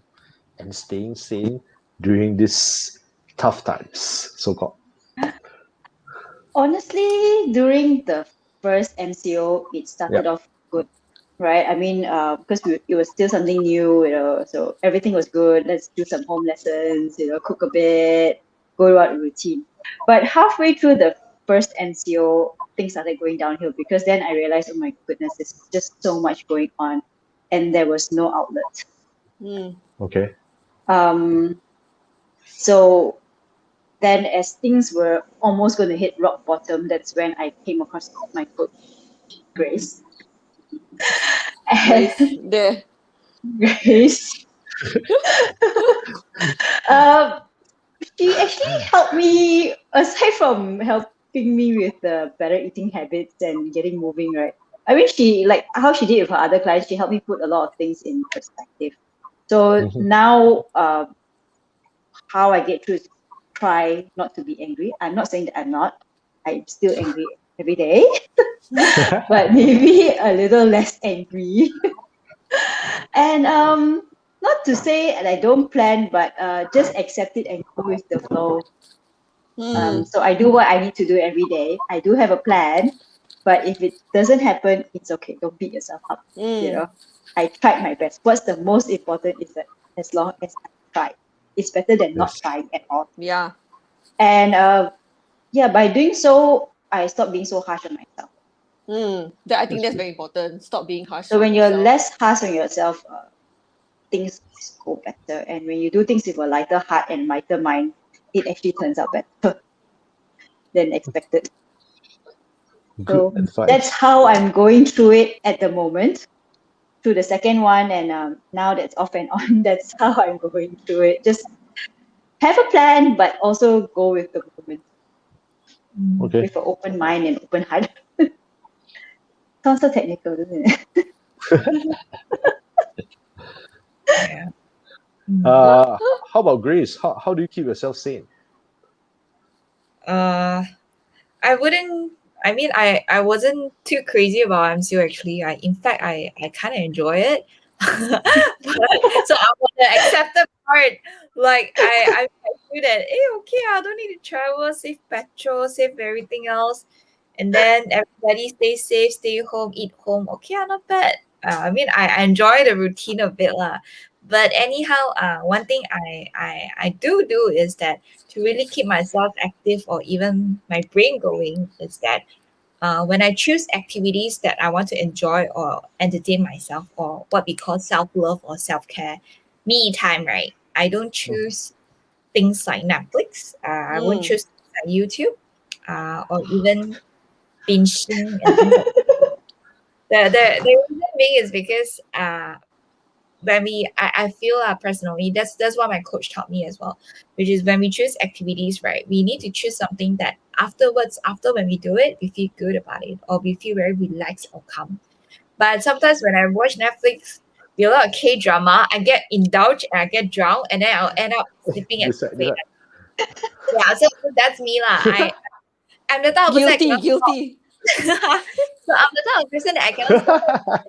and staying sane during these tough times, so called? Honestly, during the first MCO, it started off good, right? I mean, because it was still something new, so everything was good. Let's do some home lessons, cook a bit, go about the routine. But halfway through the first MCO, things started going downhill, because then I realized, oh my goodness, there's just so much going on, and there was no outlet. Okay. So then, as things were almost going to hit rock bottom, that's when I came across my coach, Grace. Grace, there. Grace. She actually helped me, aside from helping me with the better eating habits and getting moving, right? I mean, how she did with her other clients, she helped me put a lot of things in perspective. So now, how I get through is try not to be angry. I'm not saying that I'm not. I'm still angry every day, but maybe a little less angry. And not to say that I don't plan, but just accept it and go with the flow. So I do what I need to do every day. I do have a plan, but if it doesn't happen, it's okay. Don't beat yourself up. I tried my best. What's the most important is that as long as I tried, it's better than not trying at all. Yeah. And by doing so, I stopped being so harsh on myself. I think that's very important. Stop being harsh. So when you're less harsh on yourself, things go better. And when you do things with a lighter heart and lighter mind, it actually turns out better than expected. So that's how I'm going through it at the moment. Through the second one, and now that's off and on. That's how I'm going through it. Just have a plan, but also go with the moment. Okay. With an open mind and open heart. Sounds so technical, doesn't it? Yeah. Mm. How about Grace? How do you keep yourself sane? I wouldn't. I mean, I wasn't too crazy about MCO actually. In fact, I kind of enjoy it. So I want to accept the part. Like I feel that hey, okay, I don't need to travel, save petrol, save everything else, and then everybody stay safe, stay home, eat home. Okay, not bad. I mean, I enjoy the routine of it lah. But anyhow, one thing I do is that to really keep myself active or even my brain going is that when I choose activities that I want to enjoy or entertain myself or what we call self-love or self-care, me time, right? I don't choose things like Netflix. I won't choose things like YouTube or even binging and things like the reason being is because when I feel personally that's what my coach taught me as well, which is when we choose activities, right, we need to choose something that afterwards, after when we do it, we feel good about it or we feel very relaxed or calm. But sometimes when I watch Netflix with a lot of K drama, I get indulged and I get drowned and then I'll end up sleeping at This side, 6 this a.m. side. Yeah, so that's me lah. I'm the type of person I Guilty, cannot guilty. so I'm the type of person that I cannot stop.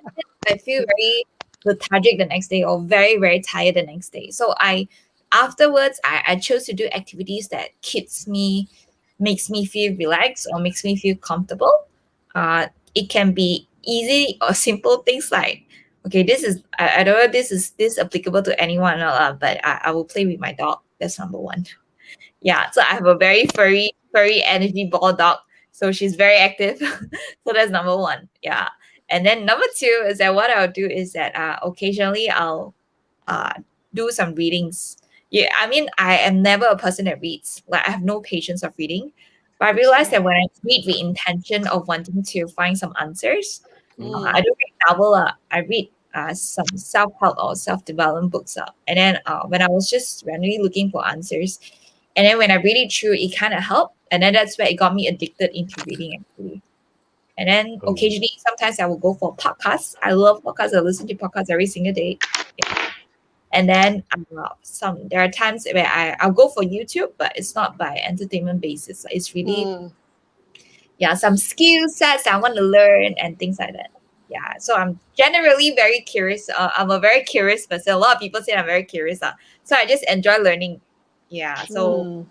I feel very lethargic the next day or very, very tired the next day. So afterwards I chose to do activities that makes me feel relaxed or makes me feel comfortable. It can be easy or simple things like okay, I don't know if this applicable to anyone or not, but I will play with my dog. That's number one. Yeah, so I have a very furry energy ball dog. So she's very active. So that's number one. Yeah. And then number two is that what I'll do is that occasionally I'll uh, do some readings. Yeah, I mean, I am never a person that reads. Like, I have no patience of reading. But I realized that when I read with intention of wanting to find some answers, I don't read novel. I read some self-help or self-development books. And then when I was just randomly looking for answers, and then when I read it through, it kind of helped. And then that's where it got me addicted into reading actually. And then Oh. occasionally, sometimes I will go for podcasts. I love podcasts. I listen to podcasts every single day. Yeah. And then there are times where I'll go for YouTube, but it's not by entertainment basis. It's really some skill sets I want to learn and things like that. Yeah, so I'm generally very curious. I'm a very curious person. A lot of people say I'm very curious. So I just enjoy learning. Yeah, so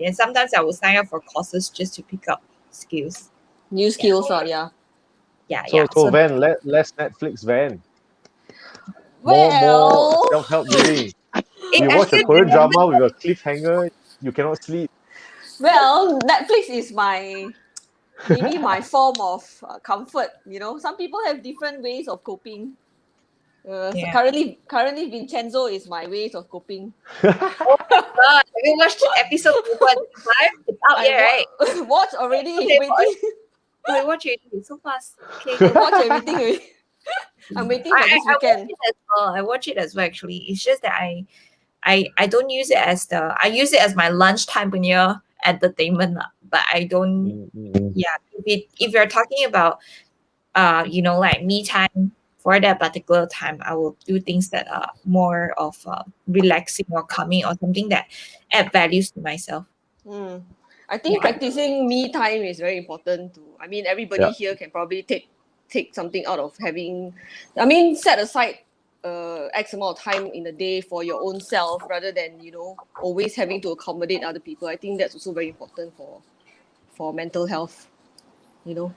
and sometimes I will sign up for courses just to pick up skills. New skills, yeah. Yeah. So Van, less Netflix, Van. More Well, self-help reading. It You watch a actually Korean drama with a cliffhanger, you cannot sleep. well, Netflix is maybe my form of comfort. You know, some people have different ways of coping. So Yeah. currently, Vincenzo is my ways of coping. Oh my god! Have you watched episode 1.5? It's out yet, right? Watch already. Okay, Waiting. Wait, watch it. It's so fast. Okay. I watch everything already. I'm waiting for this I watch weekend. it as well. I watch it as well. Actually, it's just that I don't use it as I use it as my lunchtime near entertainment, but I don't. Yeah, if you're talking about like me time for that particular time, I will do things that are more of relaxing or calming or something that add values to myself. I think practicing me time is very important too. I mean, everybody here can probably take something out of having. I mean, set aside X amount of time in a day for your own self rather than always having to accommodate other people. I think that's also very important for mental health. To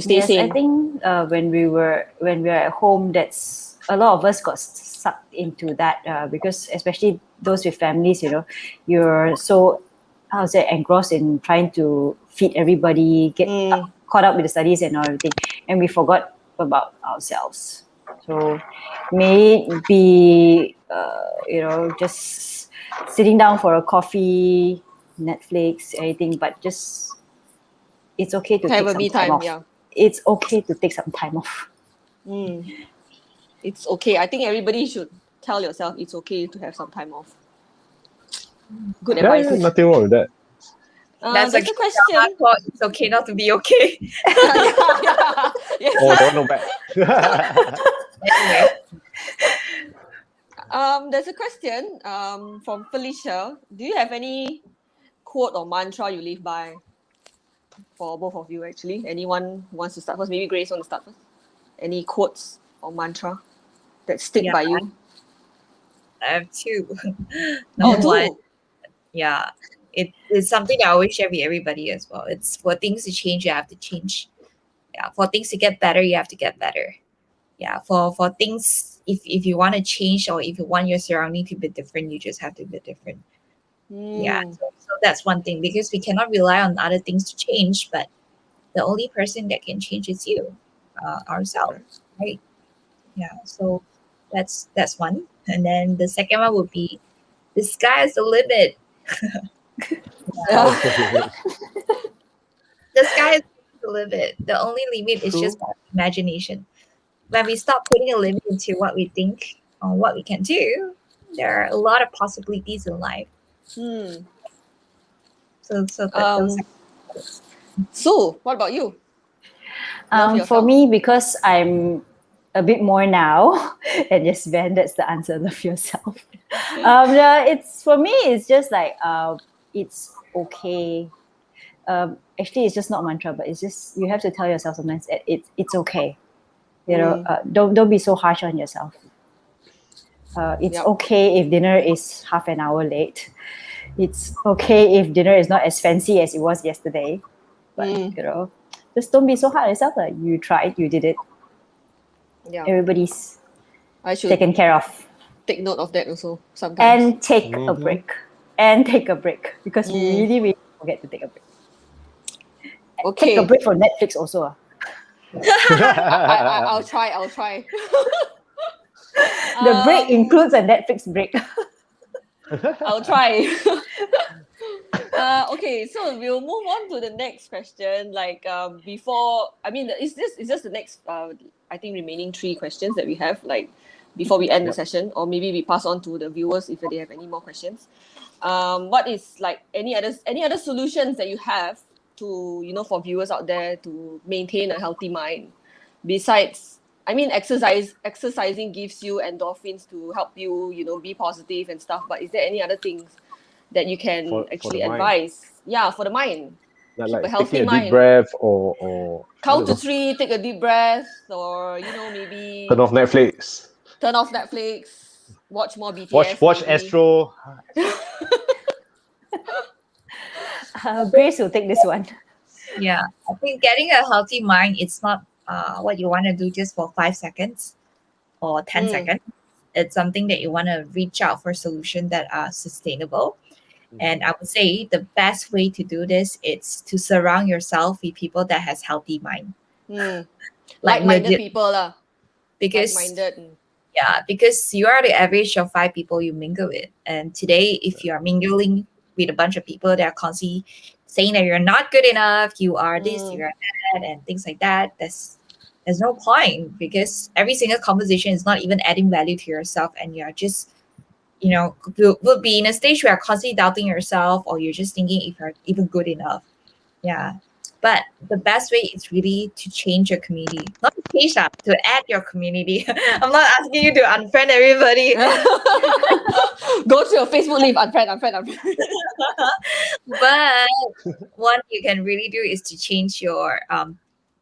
stay Yes, sane. I think when we were at home, that's a lot of us got sucked into that because especially those with families, you're so engrossed in trying to feed everybody, get caught up with the studies and everything, and we forgot about ourselves. So may it be just sitting down for a coffee, Netflix, anything, but just it's okay to have take a some me time time. off. Yeah. It's okay to take some time off. It's okay. I think everybody should tell yourself it's okay to have some time off. Good advice. Yeah, nothing wrong with that. That's there's a question. It's okay not to be okay. Yes. Oh, don't know back. Anyway, There's a question from Felicia. Do you have any quote or mantra you live by? For both of you, actually. Anyone who wants to start first? Maybe Grace wants to start first. Any quotes or mantra that stick Yeah, by you? I have two. Oh, Number two. one, yeah, it's something that I always share with everybody as well. It's for things to change, you have to change. Yeah, for things to get better, you have to get better. Yeah, for things, if you want to change or if you want your surrounding to be different, you just have to be different. Yeah, Hmm. so that's one thing because we cannot rely on other things to change, but the only person that can change is you, ourselves, right? Yeah, so that's one. And then the second one would be the sky is the limit. Yeah. The sky is the limit. The only limit is just True. our imagination. When we stop putting a limit into what we think or what we can do, there are a lot of possibilities in life. Hmm. So that those Um, Sue, what about you? Love For yourself. me, because I'm a bit more now, and yes, Ben, that's the answer. Love yourself. It's for me. It's just like it's okay. Actually, it's just not mantra, but it's just you have to tell yourself sometimes that it's okay. Mm. Don't be so harsh on yourself. It's Yep. okay if dinner is half an hour late. It's okay if dinner is not as fancy as it was yesterday. But Mm. just don't be so hard on yourself. Like you tried, you did it. Yeah. Everybody's I should taken care of. take note of that also sometimes. And take a Mhm. break. And take a break. Because we Mm. really, really forget to take a break. Take a Okay. break from Netflix also. I'll try. I'll try. The break um, includes a Netflix break. I'll try. Okay, so we'll move on to the next question. Like before, I mean, is this the next? I think remaining three questions that we have. Like before we end the Yep. session, or maybe we pass on to the viewers if they have any more questions. What is like any other solutions that you have to for viewers out there to maintain a healthy mind besides? I mean, exercising gives you endorphins to help you, be positive and stuff. But is there any other things that you can For the actually mind. advise? Yeah, for the mind. Keep a Like healthy taking a deep mind. breath or I Count don't to know, 3, take a deep breath, or turn maybe off Netflix. turn off Netflix, watch more Watch BTS, watch maybe. Astro. Grace will take this one. Yeah, I think getting a healthy mind, it's not what you want to do just for 5 seconds or 10 Mm, seconds. It's something that you want to reach out for solutions that are sustainable. And I would say the best way to do this is to surround yourself with people that has healthy mind. mm. Like Like-minded legit, people lah. because Like-minded. yeah, because you are the average of 5 people you mingle with. And today, if you are mingling with a bunch of people that are constantly saying that you're not good enough, you are this, you Mm, are that, and things like that, there's no point because every single conversation is not even adding value to yourself, and you're just will be in a stage where you're constantly doubting yourself, or you're just thinking if you're even good enough. Yeah. But the best way is really to change your community. Not to change that, to add your community. I'm not asking you to unfriend everybody. Go to your Facebook leave, unfriend. But what you can really do is to change your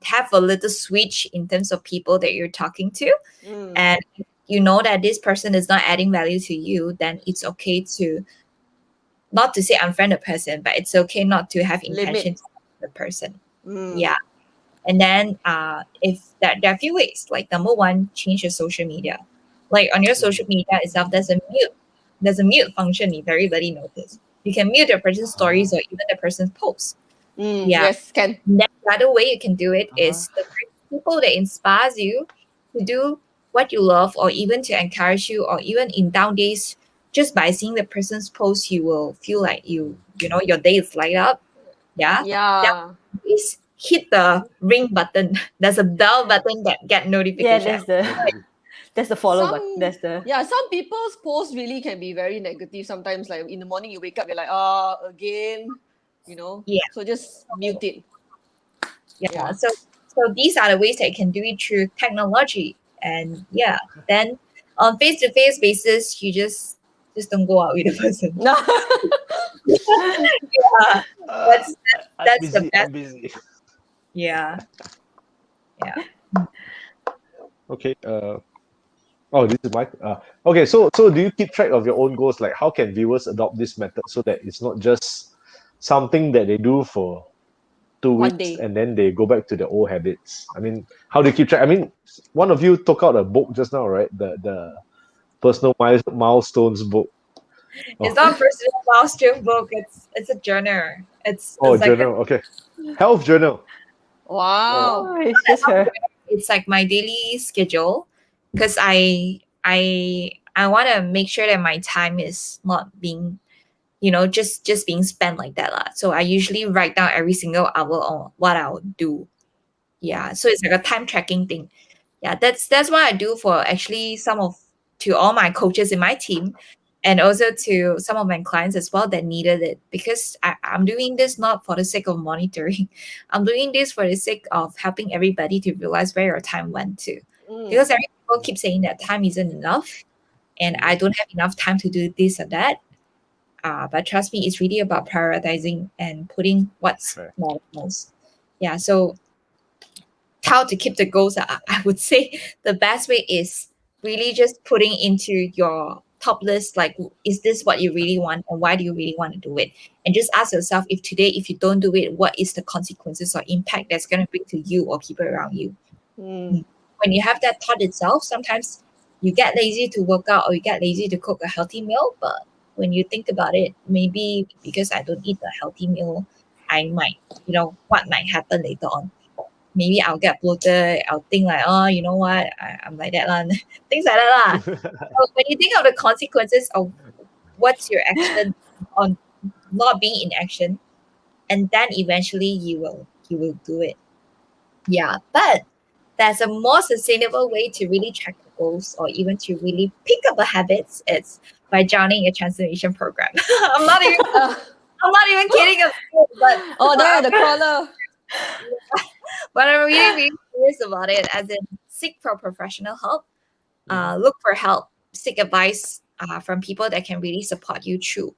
have a little switch in terms of people that you're talking to. Mm, And if you know that this person is not adding value to you, then it's okay to not to say unfriend a person, but it's okay not to have limit. intention to the person. Mm, Yeah. And then if there are a few ways, like number one, change your social media. Like on your social media itself, there's a mute function if everybody notice. You can mute the person's stories or even the person's posts. Yeah. yes, can. And then the other way you can do it Uh-huh. is the people that inspires you to do what you love, or even to encourage you, or even in down days, just by seeing the person's post, you will feel like your day is light up. Yeah. That Yeah. is hit the ring button. There's a bell button that get Yeah, notification. that's the follow button. Some That's the yeah, some people's posts really can be very negative. Sometimes like in the morning you wake up, you're like, again, Yeah. So just mute it. Yeah. Yeah. So these are the ways that you can do it through technology. And yeah, then On face-to-face basis, you just don't go out with the person. Yeah, Uh, that's I'm that's the busy. best. I'm busy. Yeah, yeah. Okay. Oh, this is Mike. Okay. So do you keep track of your own goals? Like, how can viewers adopt this method so that it's not just something that they do for 2 weeks One day. and then they go back to their old habits? I mean, how do you keep track? I mean, one of you took out a book just now, right? The personal milestones book. It's Oh, not a personal milestone book. It's a journal. oh, It's like journal. Okay, health journal. Oh, Wow. Oh, it's just her. it's like my daily schedule, because I want to make sure that my time is not being, just being spent like that lah. So I usually write down every single hour on what I'll do. Yeah, so it's like a time tracking thing. Yeah, that's what I do for actually to all my coaches in my team, and also to some of my clients as well that needed it, because I'm doing this not for the sake of monitoring. I'm doing this for the sake of helping everybody to realize where your time went to, because every people keep saying that time isn't enough and I don't have enough time to do this or that. But trust me, it's really about prioritizing and putting what's right. most. Yeah, so how to keep the goals, I would say the best way is really just putting into your top list, like, is this what you really want and why do you really want to do it? And just ask yourself, if today, if you don't do it, what is the consequences or impact that's going to bring to you or people around you? When you have that thought itself, sometimes you get lazy to work out or you get lazy to cook a healthy meal. But when you think about it, maybe because I don't eat a healthy meal, I might, what might happen later on? Maybe I'll get bloated. I'll think like, oh, you know what? I'm like that lah. Things like that lah. So when you think of the consequences of what's your action on not being in action, and then eventually you will do it. Yeah, but there's a more sustainable way to really track the goals or even to really pick up the habits. It's by joining a transformation program. I'm not even I'm not even kidding about it, Oh, the crawler. but I'm really, really serious about it. As in, seek for professional help. Look for help. Seek advice from people that can really support you through.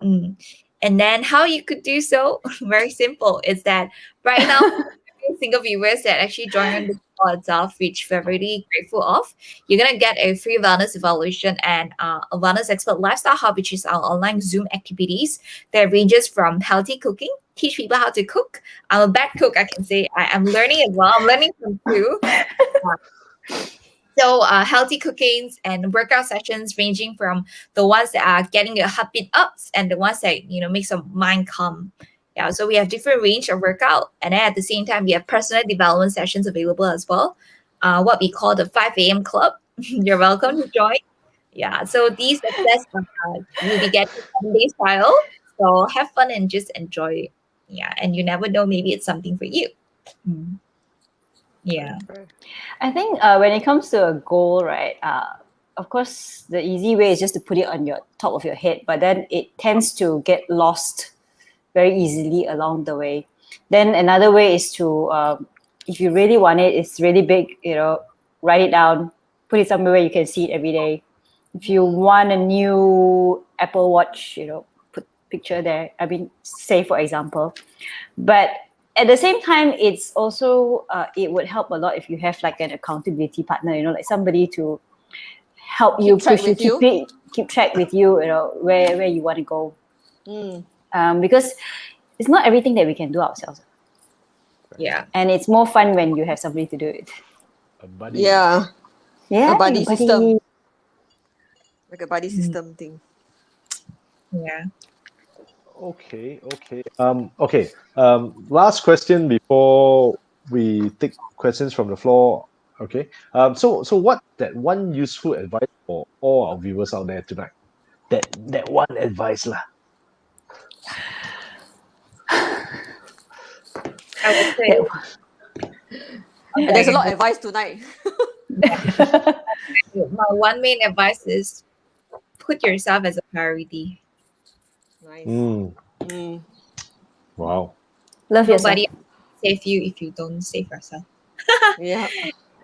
And then how you could do so, very simple, is that right now, every single viewers that actually join on the call itself, which we're really grateful of, you're going to get a free wellness evaluation and a wellness expert lifestyle hub, which is our online Zoom activities that ranges from healthy cooking, teach people how to cook. I'm a bad cook, I can say. I'm learning as well. I'm learning from you. So healthy cookings and workout sessions ranging from the ones that are getting your heartbeat up and the ones that makes your mind calm. Yeah, so we have different range of workout, and then at the same time we have personal development sessions available as well. What we call the 5 a.m. club. You're welcome to join. Yeah, so these access you'll be getting 7 days trial. So have fun and just enjoy. Yeah, and you never know, maybe it's something for you. Yeah. I think when it comes to a goal, right, of course, the easy way is just to put it on your top of your head, but then it tends to get lost very easily along the way. Then another way is to, if you really want it, it's really big, write it down, put it somewhere where you can see it every day. If you want a new Apple Watch, put picture there. I mean, say for example. But at the same time, it's also it would help a lot if you have like an accountability partner, like somebody to help you, push you, keep track with you, where you want to go. Because it's not everything that we can do ourselves. Yeah. And it's more fun when you have somebody to do it. A buddy. Yeah. Yeah, A buddy buddy. system. Like a buddy system thing. Yeah. Okay. Okay. Last question before we take questions from the floor. Okay. So what that one useful advice for all our viewers out there tonight? That one advice lah. I would say There's a lot of advice tonight. my one main advice is put yourself as a priority. Nice. Wow. Love yourself. Nobody save you if you don't save yourself. Yeah.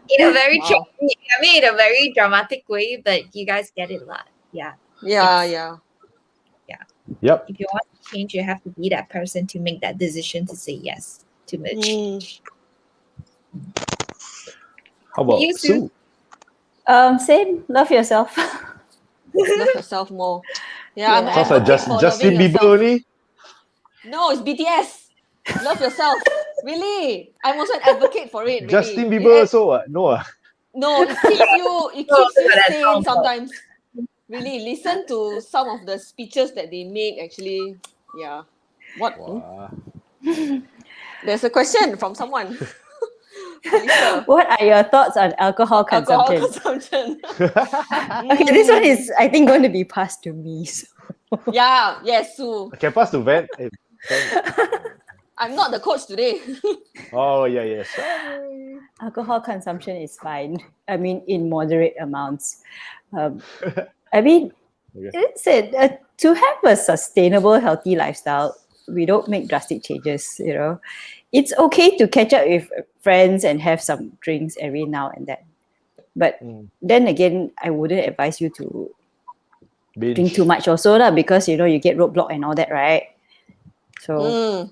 In a very, Wow. in a very dramatic way, but you guys get it a lot. Yeah. Yeah, It's- yeah. Yep. If you want to change, you have to be that person to make that decision to say yes to merge. Mm. How about You, Sue? Sue? Same. Love yourself. Love yourself more. Yeah, I'm an Yeah. Sounds like advocate for Justin loving Bieber yourself. only. No, it's BTS. Love yourself. Really. I'm also an advocate for it, really. Justin Bieber also no. No, it keeps you Oh, that sane song. sometimes. Really, listen to some of the speeches that they make actually. Yeah. What? Wow. There's a question from someone. Felicia. What are your thoughts on alcohol Alcohol consumption? consumption. Okay, this one is, I think, going to be passed to me. So. Yeah, yes, Sue. Okay, pass to Van. Van. I'm not the coach today. Oh yeah, yeah. Sorry. Alcohol consumption is fine. I mean, in moderate amounts. I mean, Okay. it's it. To have a sustainable, healthy lifestyle, we don't make drastic changes. It's okay to catch up with friends and have some drinks every now and then. But then again, I wouldn't advise you to Binge. drink too much also lah, because you get roadblock and all that, right? So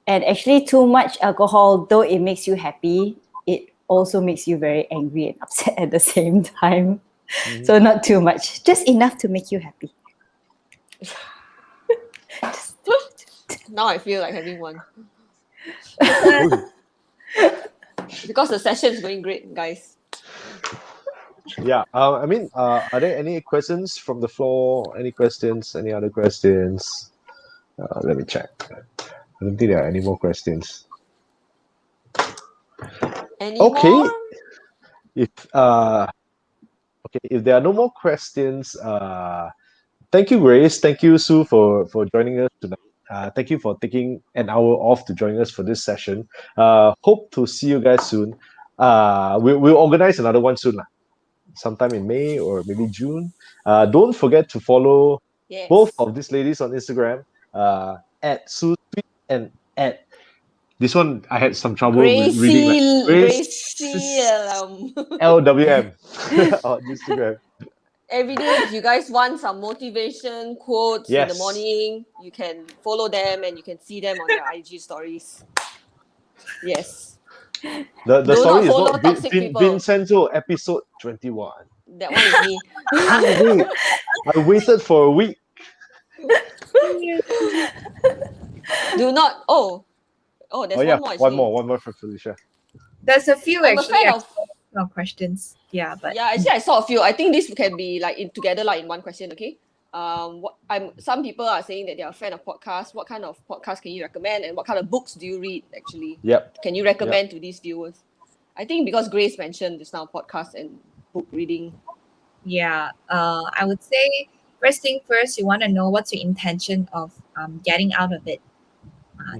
and actually too much alcohol, though it makes you happy, it also makes you very angry and upset at the same time. So not too much, just enough to make you happy. Now I feel like having one. Because the session is going great, guys. Yeah. I mean, are there any questions from the floor? Any questions? Any other questions? Let me check. I don't think there are any more questions. Any Okay. more? If there are no more questions, thank you, Grace. Thank you, Sue, for joining us tonight. Thank you for taking an hour off to join us for this session. Hope to see you guys soon. We'll organize another one soon, sometime in May or maybe June. Don't forget to follow both of these ladies on Instagram, at Sue Sweet and at this one. I had some trouble with reading. Gracie, LWM on Instagram. every day, if you guys want some motivation quotes in the Yes. morning, you can follow them and you can see them on their IG stories. Yes. The Do story not is follow not toxic people. Vincenzo episode 21. That one is me. Wait, I waited for a week. Do not. Oh, there's Oh yeah, one more. one more for Felicia. There's a few I'm a actually. fan of. No questions. Yeah, but Yeah, actually, I saw a few. I think this can be like together, like in one question. Okay. Some people are saying that they are a fan of podcasts. What kind of podcast can you recommend, and what kind of books do you read? Actually, Yep. Can you recommend to these viewers? I think because Grace mentioned just now podcast and book reading. yeah, I would say first thing first, you want to know what's your intention of getting out of it.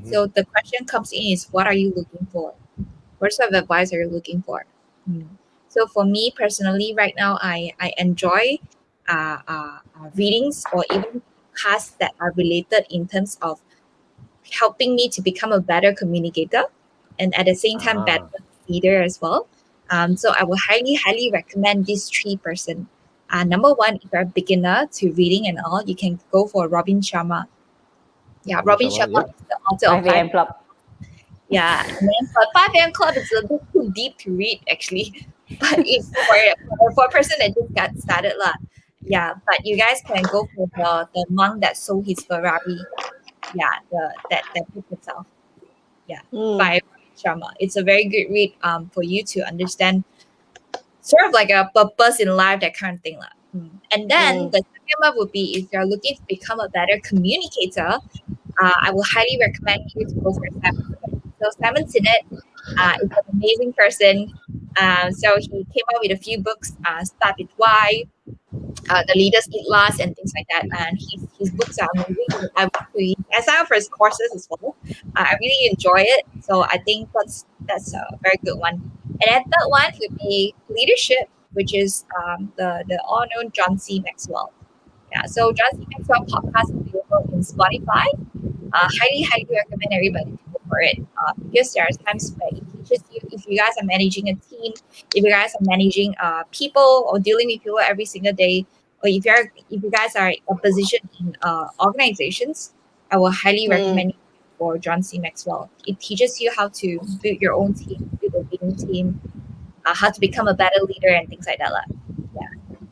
So the question comes in is, what are you looking for? What sort of advice are you looking for? So for me personally, right now, I enjoy readings or even podcasts that are related in terms of helping me to become a better communicator and at the same time better leader as well. So I would highly recommend these three person. Number one, if you're a beginner to reading and all, you can go for Robin Sharma. Yeah, Robin Sharma is the author of 5 a.m. Club. Yeah, and then for 5 a.m. Club, it's a bit too deep to read actually. But if for a person that just got started lah, yeah. But you guys can go for the monk that sold his Ferrari. Yeah, that book itself. Yeah, by Sharma. It's a very good read for you to understand sort of like a purpose in life, that kind of thing lah. And then the second one would be if you're looking to become a better communicator, I will highly recommend you to go for Simon Sinek. So Simon Sinek is an amazing person. So he came out with a few books, Start With Why, The Leaders Eat Last, and things like that. And his books are amazing. I signed up for his courses as well. I really enjoy it. So I think that's a very good one. And then third one would be Leadership, which is the all-known John C. Maxwell. Yeah, so John C. Maxwell podcast is available in Spotify. Highly recommend everybody to go for it because there are times where he teaches teaches you if you guys are managing a team, if you guys are managing people or dealing with people every single day, or if you guys are in a position in organizations, I will highly Mm. recommend you for John C. Maxwell. It teaches you how to build your own team, build a winning team, how to become a better leader and things like that. Yeah.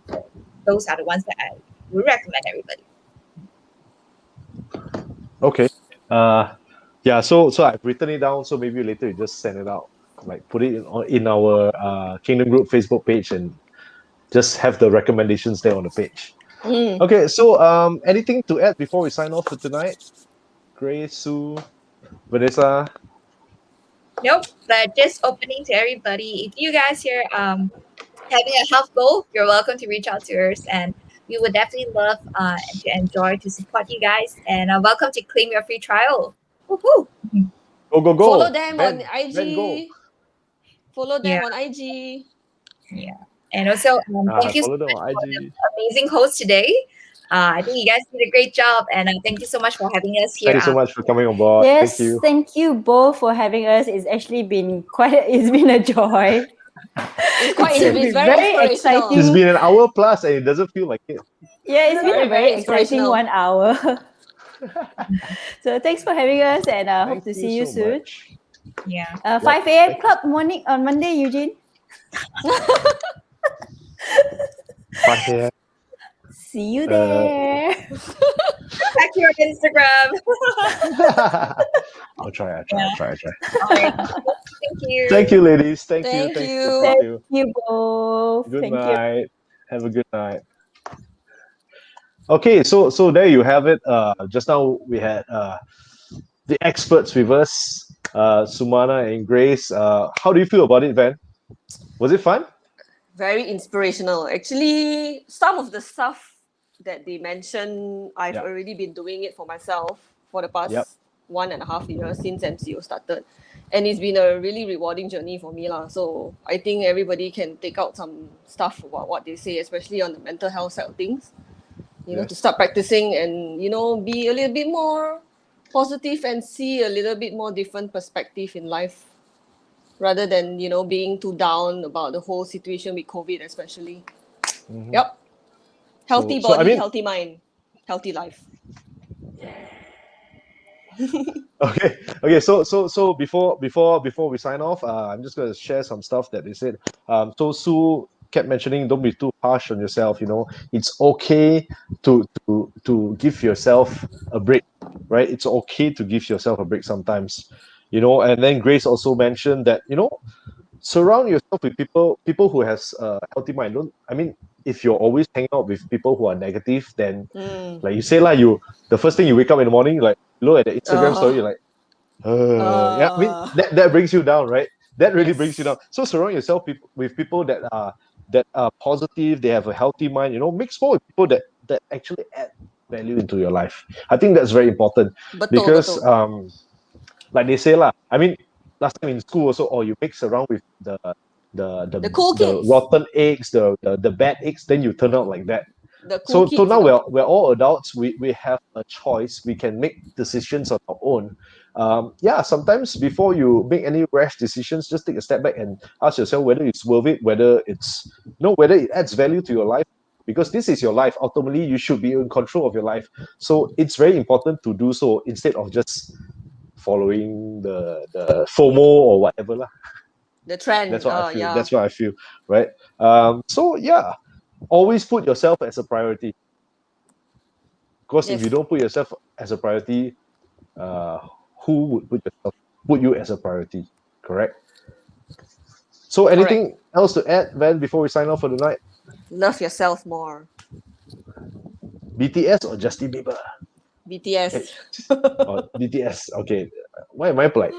So those are the ones that I would recommend everybody. Okay. Yeah. So I've written it down. So maybe later you just send it out, like put it in our Kingdom Group Facebook page, and just have the recommendations there on the page. Mm. Okay. So anything to add before we sign off for tonight? Grace, Sue, Vanessa. Nope, but just opening to everybody. If you guys here having a health goal, you're welcome to reach out to us, and we would definitely love to enjoy to support you guys. And welcome to claim your free trial. Woohoo! Go go go! Follow them Ben, on IG. Ben, go! Follow them Yeah, on IG. yeah. And also, thank you so Follow them much on for IG. the amazing host today. I think you guys did a great job, and thank you so much for having us here. Thank you so much for coming on board. Yes, Thank you. thank you both for having us. It's actually been it's been a joy. It's quite. It's It's been very very inspirational. It's exciting. been an hour plus, and it doesn't feel like it. Yeah, it's been Very, a very very exciting inspirational. 1 hour. So thanks for having us, and hope Thank to you see you so soon. much. Yeah. 5 a.m. club morning on Monday, Eugene. 5 a.m. See you there. Back to your Instagram. I'll try. All right. Thank you. Thank you, ladies. Thank you. Thank you. Thank Thank you. you both. Good Thank you. night. Have a good night. Okay, so there you have it. Just now we had the experts with us, Sumana and Grace. How do you feel about it, Van? Was it fun? Very inspirational. Actually, some of the stuff that they mentioned, I've Yeah. already been doing it for myself for the past Yep. 1.5 years since MCO started. And it's been a really rewarding journey for me. So I think everybody can take out some stuff about what they say, especially on the mental health side of things. To Yes. start practicing and, be a little bit more positive and see a little bit more different perspective in life rather than, being too down about the whole situation with COVID, especially. Mhm. Yep. Healthy So, I body, mean- healthy mind, healthy life. Okay. So before we sign off, I'm just gonna share some stuff that they said. So Sue kept mentioning, don't be too harsh on yourself. It's okay to give yourself a break, right? It's okay to give yourself a break sometimes. And then Grace also mentioned that surround yourself with people who has a healthy mind. Don't I mean if you're always hanging out with people who are negative, then Mm. like you say like the first thing you wake up in the morning, like look at the Instagram story, you're like, yeah, I mean that brings you down, right? That really brings you down. Yes. So surround yourself with people that are positive, they have a healthy mind, mix more with people that actually add value into your life. I think that's very important Betul, because betul. like they say lah, I mean last time in school also, you mix around with the The cool the kids. rotten eggs, the bad eggs, then you turn out like that. The cool So kids. now we're all adults. We have a choice. We can make decisions on our own. Yeah, sometimes before you make any rash decisions, just take a step back and ask yourself whether it's worth it, whether whether it adds value to your life. Because this is your life. Ultimately, you should be in control of your life. So it's very important to do so instead of just following the FOMO or whatever lah. The trend. That's what I feel. Yeah. That's what I feel. Right. So yeah, always put yourself as a priority. Because if Yes. you don't put yourself as a priority, uh, who would put you as a priority? Correct. So anything else to add, Van, before we sign off for the night? Love yourself more. BTS or Justin Bieber? BTS. Or BTS. Okay. Why am I polite?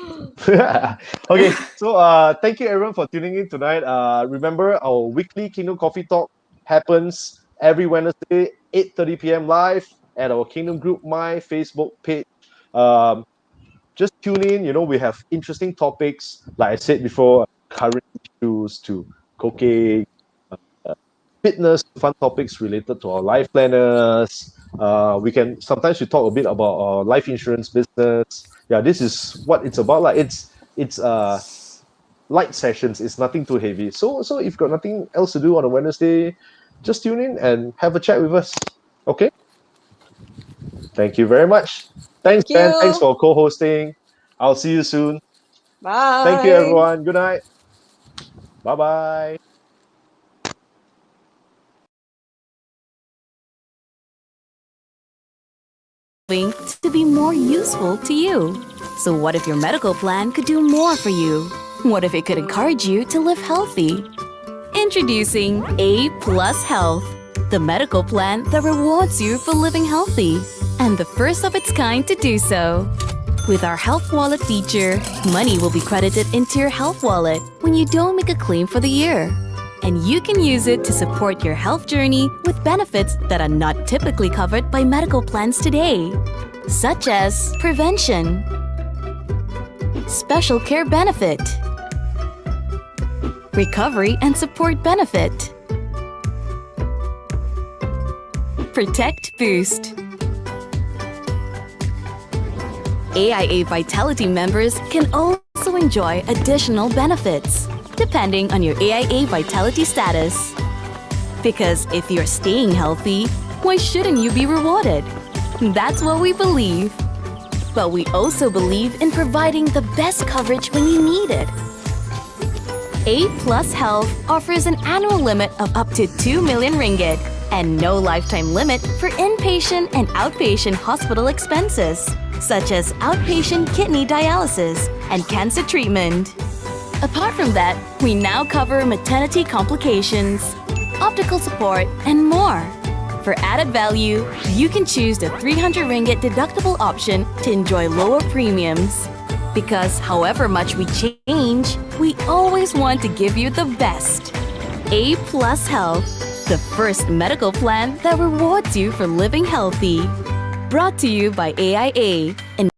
Okay. So thank you everyone for tuning in tonight. Remember our weekly Kingdom Coffee Talk happens every Wednesday, 8:30 p.m. live at our Kingdom Group My Facebook page. Um, just tune in. We have interesting topics, like I said before, current issues to cooking, uh, fitness, fun topics related to our life planners. We can sometimes we talk a bit about our life insurance business. Yeah, this is what it's about. Like it's light sessions. It's nothing too heavy. So if you've got nothing else to do on a Wednesday, just tune in and have a chat with us. Okay? Thank you very much. Thanks, Thank Ben. Thanks you. for co-hosting. I'll see you soon. Thank you, Bye. everyone. Good night. Bye-bye. To be more useful to you. So what if your medical plan could do more for you? What if it could encourage you to live healthy? Introducing A Plus Health, the medical plan that rewards you for living healthy, and the first of its kind to do so. With our Health Wallet feature, money will be credited into your Health Wallet when you don't make a claim for the year. And you can use it to support your health journey with benefits that are not typically covered by medical plans today, such as prevention, special care benefit, recovery and support benefit, Protect Boost. AIA Vitality members can also enjoy additional benefits, depending on your AIA Vitality status. Because if you're staying healthy, why shouldn't you be rewarded? That's what we believe. But we also believe in providing the best coverage when you need it. A Plus Health offers an annual limit of up to 2 million ringgit and no lifetime limit for inpatient and outpatient hospital expenses, such as outpatient kidney dialysis and cancer treatment. Apart from that, we now cover maternity complications, optical support, and more. For added value, you can choose the 300 ringgit deductible option to enjoy lower premiums. Because however much we change, we always want to give you the best. A Plus Health, the first medical plan that rewards you for living healthy. Brought to you by AIA. And